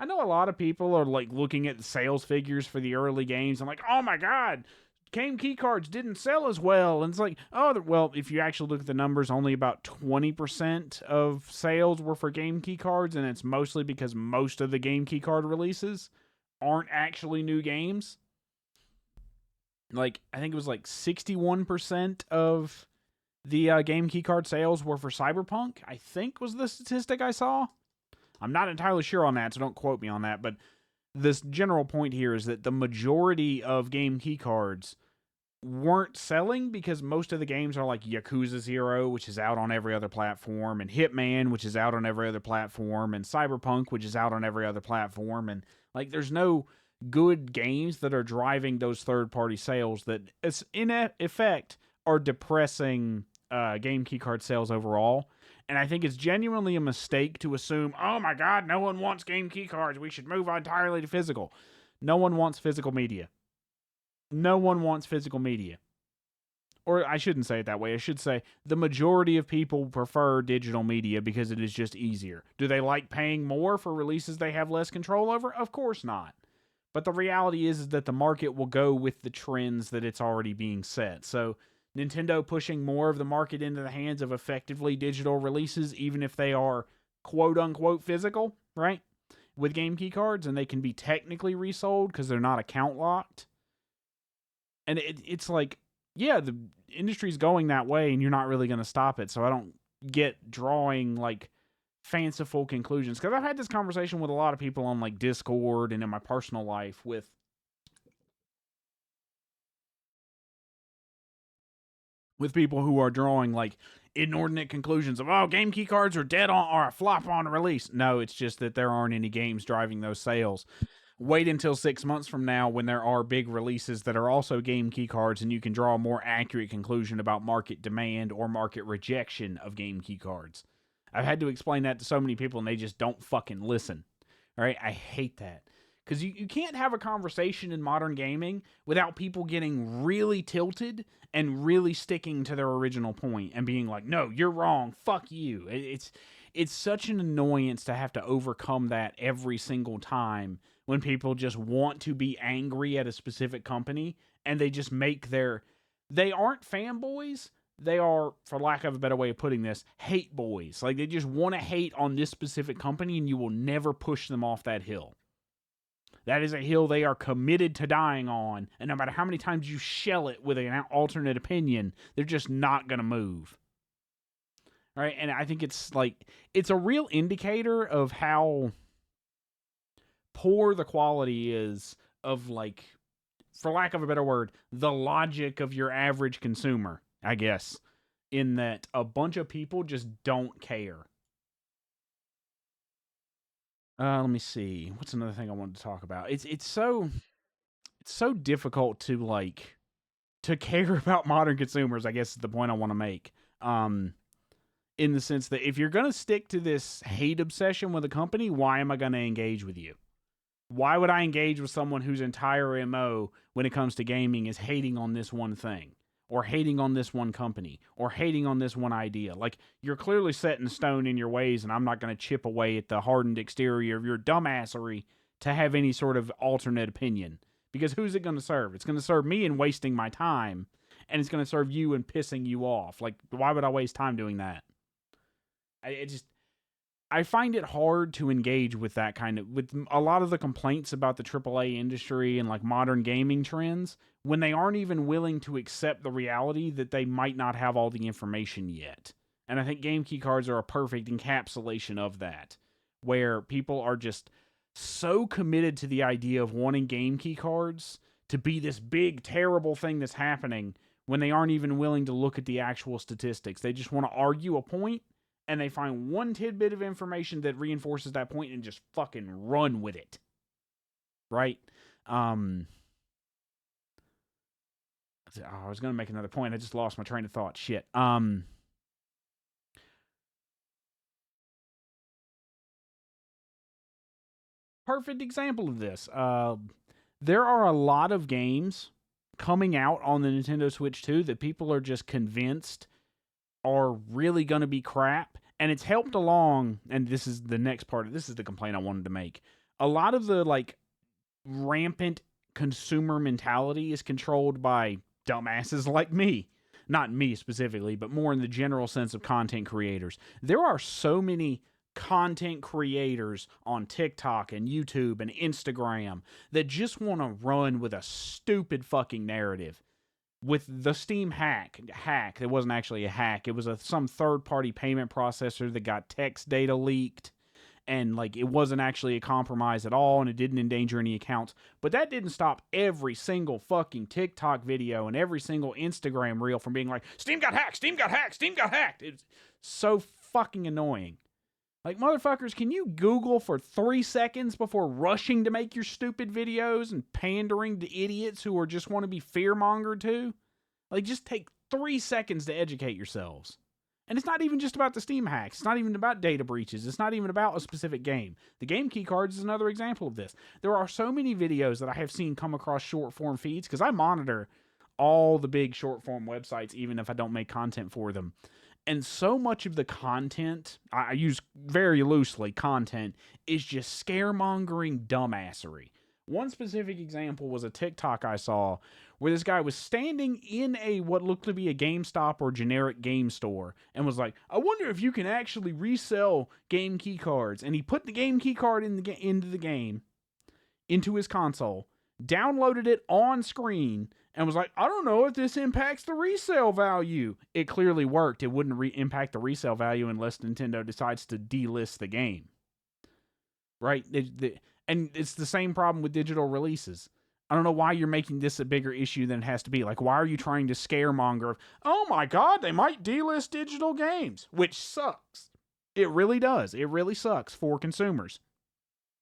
I know a lot of people are like looking at the sales figures for the early games and like, oh my god, game key cards didn't sell as well. And it's like, oh, well, if you actually look at the numbers, only about 20% of sales were for game key cards, and it's mostly because most of the game key card releases aren't actually new games. Like, I think it was like 61% of the game key card sales were for Cyberpunk, I think was the statistic I saw. I'm not entirely sure on that, so don't quote me on that, but this general point here is that the majority of game key cards weren't selling because most of the games are like Yakuza 0, which is out on every other platform, and Hitman, which is out on every other platform, and Cyberpunk, which is out on every other platform, and like there's no good games that are driving those third-party sales that, in effect, are depressing game key card sales overall. And I think it's genuinely a mistake to assume, oh my god, no one wants game key cards, we should move entirely to physical. No one wants physical media. No one wants physical media. or I shouldn't say it that way. I should say the majority of people prefer digital media because it is just easier. Do they like paying more for releases they have less control over? Of course not. But the reality is that the market will go with the trends that it's already being set. So Nintendo pushing more of the market into the hands of effectively digital releases, even if they are quote-unquote physical, right? With game key cards, and they can be technically resold because they're not account locked. And it's like, yeah, the industry's going that way, and you're not really going to stop it. So I don't get drawing like fanciful conclusions, because I've had this conversation with a lot of people on like Discord and in my personal life with people who are drawing like inordinate conclusions of, oh, game key cards are dead on or a flop on release. No, it's just that there aren't any games driving those sales. Wait until 6 months from now when there are big releases that are also game key cards, and you can draw a more accurate conclusion about market demand or market rejection of game key cards. I've had to explain that to so many people, and they just don't fucking listen. All right? I hate that. Because you can't have a conversation in modern gaming without people getting really tilted and really sticking to their original point and being like, no, you're wrong, fuck you. It's such an annoyance to have to overcome that every single time when people just want to be angry at a specific company and they just make they aren't fanboys. They are, for lack of a better way of putting this, hate boys. Like, they just want to hate on this specific company, and you will never push them off that hill. That is a hill they are committed to dying on, and no matter how many times you shell it with an alternate opinion, they're just not going to move. Right? And I think it's a real indicator of how poor the quality is of, like, for lack of a better word, the logic of your average consumer, I guess, in that a bunch of people just don't care. Let me see. What's another thing I wanted to talk about? It's so difficult to care about modern consumers, I guess is the point I want to make. In the sense that if you're going to stick to this hate obsession with a company, why am I going to engage with you? Why would I engage with someone whose entire MO when it comes to gaming is hating on this one thing, or hating on this one company, or hating on this one idea? Like, you're clearly set in stone in your ways, and I'm not going to chip away at the hardened exterior of your dumbassery to have any sort of alternate opinion. Because who's it going to serve? It's going to serve me in wasting my time, and it's going to serve you in pissing you off. Like, why would I waste time doing that? I find it hard to engage with that with a lot of the complaints about the AAA industry and like modern gaming trends, when they aren't even willing to accept the reality that they might not have all the information yet. And I think game key cards are a perfect encapsulation of that, where people are just so committed to the idea of wanting game key cards to be this big, terrible thing that's happening when they aren't even willing to look at the actual statistics. They just want to argue a point, and they find one tidbit of information that reinforces that point and just fucking run with it. Right? I was going to make another point. I just lost my train of thought. Shit. Perfect example of this. There are a lot of games coming out on the Nintendo Switch 2 that people are just convinced are really going to be crap. And it's helped along, and this is the next part. This is the complaint I wanted to make. A lot of the, like, rampant consumer mentality is controlled by dumbasses like me. Not me specifically, but more in the general sense of content creators. There are so many content creators on TikTok and YouTube and Instagram that just want to run with a stupid fucking narrative. With the Steam hack, it wasn't actually a hack. It was some third-party payment processor that got text data leaked, and like it wasn't actually a compromise at all, and it didn't endanger any accounts. But that didn't stop every single fucking TikTok video and every single Instagram reel from being like, Steam got hacked, Steam got hacked, Steam got hacked. It's so fucking annoying. Like, motherfuckers, can you Google for 3 seconds before rushing to make your stupid videos and pandering to idiots who are just want to be fear-mongered too? Like, just take 3 seconds to educate yourselves. And it's not even just about the Steam hacks. It's not even about data breaches. It's not even about a specific game. The game key cards is another example of this. There are so many videos that I have seen come across short-form feeds, because I monitor all the big short form websites, even if I don't make content for them. And so much of the content, I use very loosely, content, is just scaremongering dumbassery. One specific example was a TikTok I saw where this guy was standing in what looked to be a GameStop or generic game store and was like, I wonder if you can actually resell game key cards. And he put the game key card into his console, downloaded it on screen, and was like, I don't know if this impacts the resale value. It clearly worked. It wouldn't impact the resale value unless Nintendo decides to delist the game. Right? And it's the same problem with digital releases. I don't know why you're making this a bigger issue than it has to be. Like, why are you trying to scaremonger? Oh my God, they might delist digital games, which sucks. It really does. It really sucks for consumers.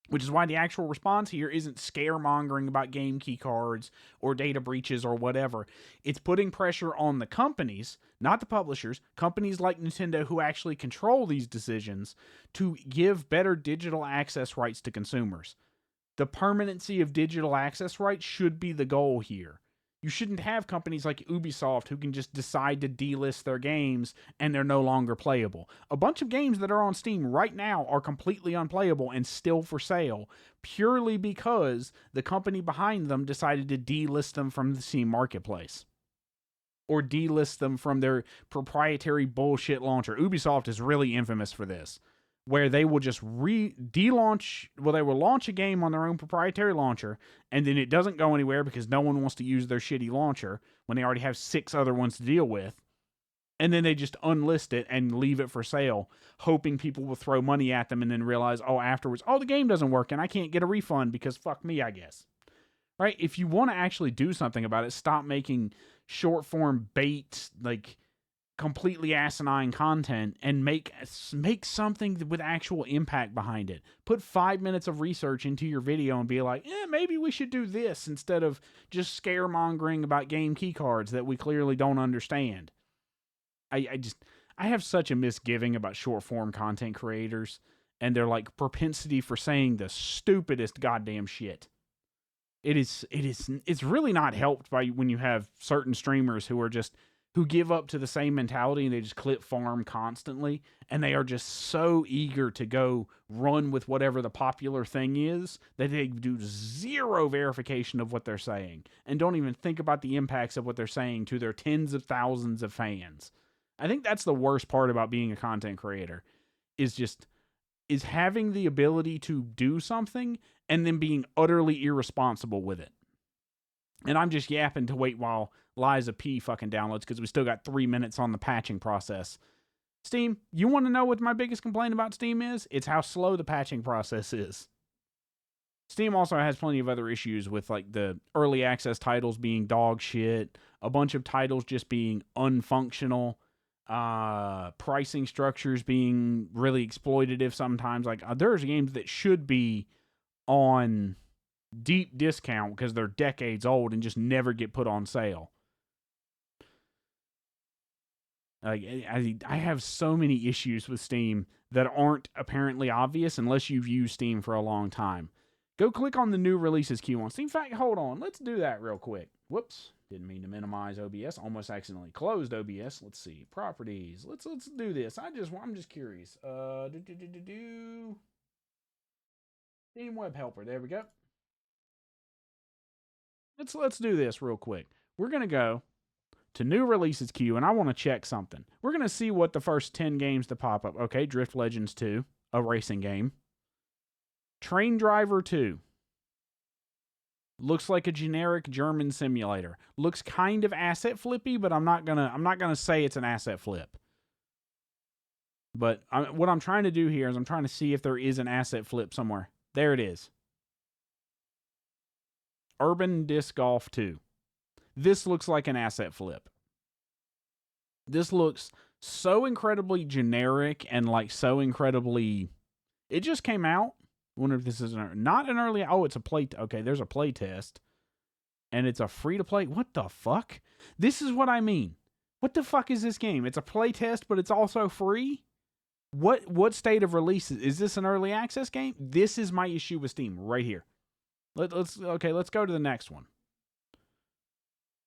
Which is why the actual response here isn't scaremongering about game key cards or data breaches or whatever. It's putting pressure on the companies, not the publishers, companies like Nintendo who actually control these decisions, to give better digital access rights to consumers. The permanency of digital access rights should be the goal here. You shouldn't have companies like Ubisoft who can just decide to delist their games and they're no longer playable. A bunch of games that are on Steam right now are completely unplayable and still for sale purely because the company behind them decided to delist them from the Steam marketplace. Or delist them from their proprietary bullshit launcher. Ubisoft is really infamous for this, where they will just they will launch a game on their own proprietary launcher, and then it doesn't go anywhere because no one wants to use their shitty launcher when they already have 6 other ones to deal with. And then they just unlist it and leave it for sale, hoping people will throw money at them and then realize, afterwards, the game doesn't work and I can't get a refund because fuck me, I guess. Right? If you want to actually do something about it, stop making short form bait, like completely asinine content, and make something with actual impact behind it. Put 5 minutes of research into your video and be like, maybe we should do this instead of just scaremongering about game key cards that we clearly don't understand. I have such a misgiving about short form content creators and their like propensity for saying the stupidest goddamn shit. It's really not helped by when you have certain streamers who give up to the same mentality and they just clip farm constantly, and they are just so eager to go run with whatever the popular thing is that they do zero verification of what they're saying and don't even think about the impacts of what they're saying to their tens of thousands of fans. I think that's the worst part about being a content creator, is having the ability to do something and then being utterly irresponsible with it. And I'm just yapping to wait while Liza P fucking downloads because we still got 3 minutes on the patching process. Steam, you want to know what my biggest complaint about Steam is? It's how slow the patching process is. Steam also has plenty of other issues with like the early access titles being dog shit, a bunch of titles just being unfunctional, pricing structures being really exploitative sometimes. Like there's games that should be on deep discount because they're decades old and just never get put on sale. Like I have so many issues with Steam that aren't apparently obvious unless you've used Steam for a long time. Go click on the new releases queue on Steam. In fact, hold on. Let's do that real quick. Whoops. Didn't mean to minimize OBS. Almost accidentally closed OBS. Let's see. Properties. Let's do this. I'm just curious. Steam Web Helper. There we go. Let's do this real quick. We're going to go to new releases queue, and I want to check something. We're going to see what the first 10 games to pop up. Okay, Drift Legends 2, a racing game. Train Driver 2. Looks like a generic German simulator. Looks kind of asset flippy, but I'm not gonna say it's an asset flip. But what I'm trying to do here is I'm trying to see if there is an asset flip somewhere. There it is. Urban Disc Golf 2. This looks like an asset flip. This looks so incredibly generic and like so incredibly... It just came out. I wonder if this is not an early... Oh, it's a play... Okay, there's a play test. And it's a free-to-play... What the fuck? This is what I mean. What the fuck is this game? It's a play test, but it's also free? What state of release is this? An early access game? This is my issue with Steam right here. Let's go to the next one.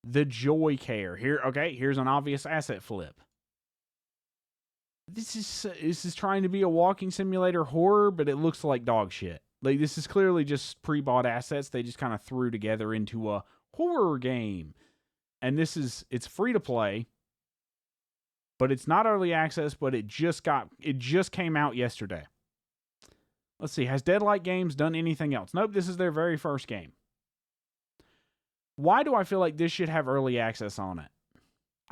The Joy Care. Here's an obvious asset flip. This is trying to be a walking simulator horror, but it looks like dog shit. Like, this is clearly just pre-bought assets they just kind of threw together into a horror game. And it's free to play, but it's not early access, but it just came out yesterday. Let's see, has Deadlight Games done anything else? Nope, this is their very first game. Why do I feel like this should have early access on it?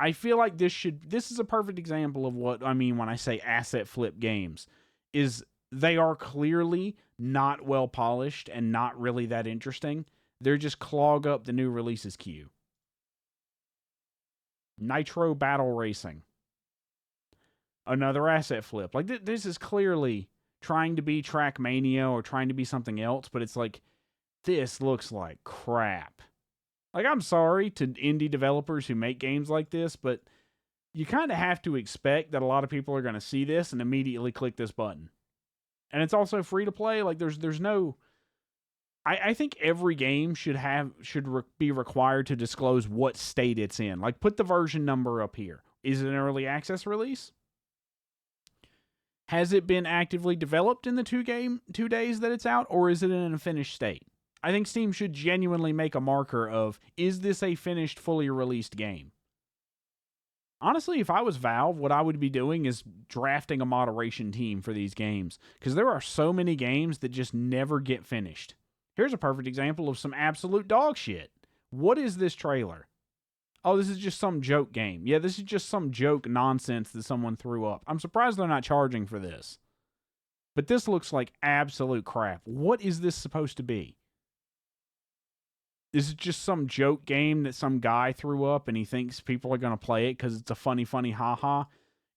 I feel like this is a perfect example of what I mean when I say asset flip games. Is they are clearly not well polished and not really that interesting. They're just clog up the new releases queue. Nitro Battle Racing. Another asset flip. Like, this is clearly trying to be Trackmania or trying to be something else, but it's like, this looks like crap. Like, I'm sorry to indie developers who make games like this, but you kind of have to expect that a lot of people are going to see this and immediately click this button. And it's also free to play. Like, there's no... I think every game should be required to disclose what state it's in. Like, put the version number up here. Is it an early access release? Has it been actively developed in the 2 days that it's out, or is it in a finished state? I think Steam should genuinely make a marker of, is this a finished, fully released game? Honestly, if I was Valve, what I would be doing is drafting a moderation team for these games, because there are so many games that just never get finished. Here's a perfect example of some absolute dog shit. What is this trailer? Oh, this is just some joke game. Yeah, this is just some joke nonsense that someone threw up. I'm surprised they're not charging for this. But this looks like absolute crap. What is this supposed to be? This is just some joke game that some guy threw up and he thinks people are going to play it because it's a funny haha.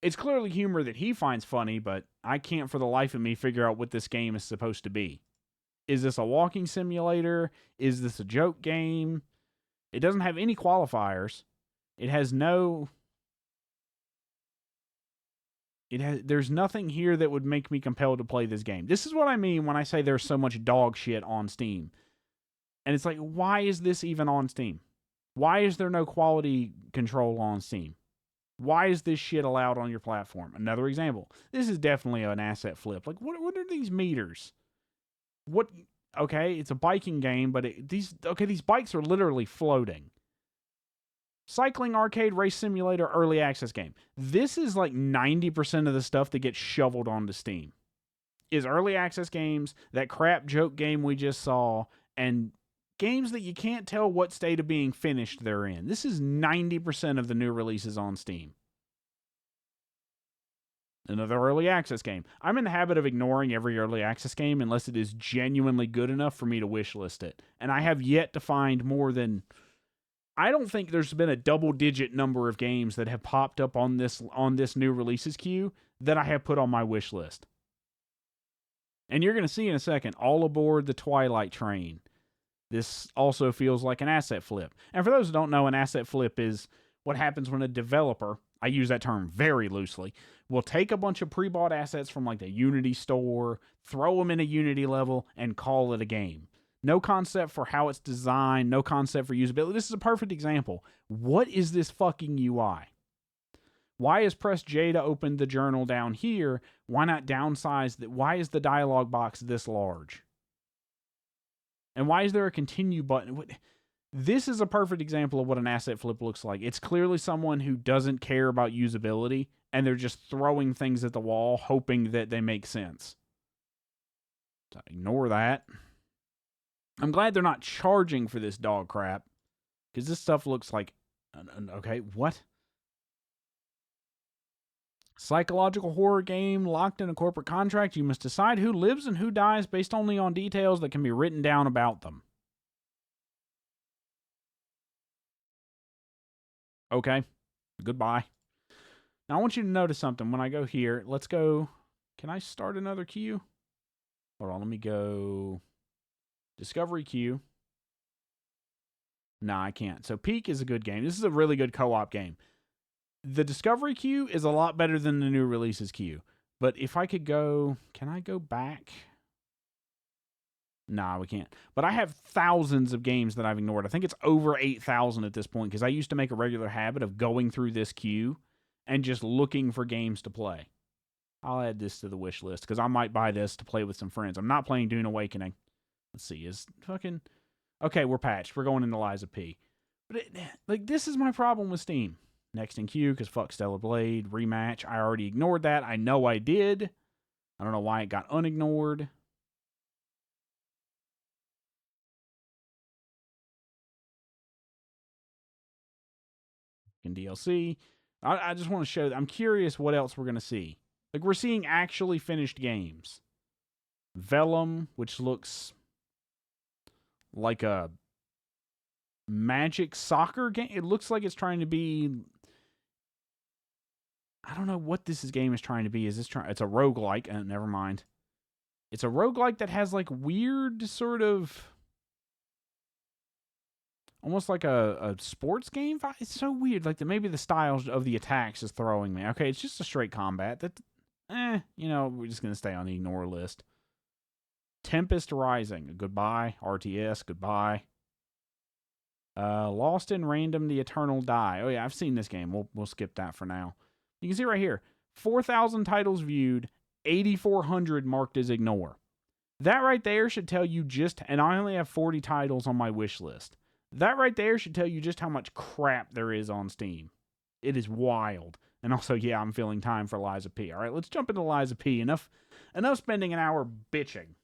It's clearly humor that he finds funny, but I can't for the life of me figure out what this game is supposed to be. Is this a walking simulator? Is this a joke game? It doesn't have any qualifiers. There's nothing here that would make me compelled to play this game. This is what I mean when I say there's so much dog shit on Steam. And it's like, why is this even on Steam? Why is there no quality control on Steam? Why is this shit allowed on your platform? Another example. This is definitely an asset flip. Like, what are these meters? Okay, it's a biking game, but these bikes are literally floating. Cycling arcade race simulator early access game. This is like 90% of the stuff that gets shoveled onto Steam. Is early access games, that crap joke game we just saw, and games that you can't tell what state of being finished they're in. This is 90% of the new releases on Steam. Another early access game. I'm in the habit of ignoring every early access game unless it is genuinely good enough for me to wishlist it. And I have yet to find more than... I don't think there's been a double-digit number of games that have popped up on this new releases queue that I have put on my wish list. And you're going to see in a second, all aboard the Twilight Train. This also feels like an asset flip. And for those who don't know, an asset flip is what happens when a developer, I use that term very loosely, will take a bunch of pre-bought assets from like the Unity store, throw them in a Unity level, and call it a game. No concept for how it's designed, no concept for usability. This is a perfect example. What is this fucking UI? Why is press J to open the journal down here? Why not downsize that? Why is the dialog box this large? And why is there a continue button? This is a perfect example of what an asset flip looks like. It's clearly someone who doesn't care about usability, and they're just throwing things at the wall, hoping that they make sense. So ignore that. I'm glad they're not charging for this dog crap, because this stuff looks like... Okay, what? Psychological horror game locked in a corporate contract. You must decide who lives and who dies based only on details that can be written down about them. Okay, goodbye. Now I want you to notice something. When I go here, let's go... Can I start another queue? Hold on, let me go... Discovery queue. Nah, I can't. So Peak is a good game. This is a really good co-op game. The Discovery queue is a lot better than the new releases queue. But if I could go... Can I go back? Nah, we can't. But I have thousands of games that I've ignored. I think it's over 8,000 at this point because I used to make a regular habit of going through this queue and just looking for games to play. I'll add this to the wish list because I might buy this to play with some friends. I'm not playing Dune Awakening. Let's see. Is fucking... Okay, we're patched. We're going into Liza P. But this is my problem with Steam. Next in queue because fuck Stellar Blade. Rematch. I already ignored that. I know I did. I don't know why it got unignored. In DLC. I just want to show... I'm curious what else we're going to see. Like, we're seeing actually finished games. Vellum, which looks like a Magic soccer game. It looks like it's trying to be... I don't know what this game is trying to be. Is this trying... It's a roguelike. Never mind. It's a roguelike that has, like, weird sort of... Almost like a sports game. It's so weird. Like, maybe the style of the attacks is throwing me. Okay, it's just a straight combat. We're just going to stay on the ignore list. Tempest Rising. Goodbye. RTS. Goodbye. Lost in Random, The Eternal Die. Oh, yeah, I've seen this game. We'll skip that for now. You can see right here. 4,000 titles viewed. 8,400 marked as ignore. That right there should tell you just... And I only have 40 titles on my wish list. That right there should tell you just how much crap there is on Steam. It is wild. And also, yeah, I'm feeling time for Liza P. All right, let's jump into Liza P. Enough spending an hour bitching.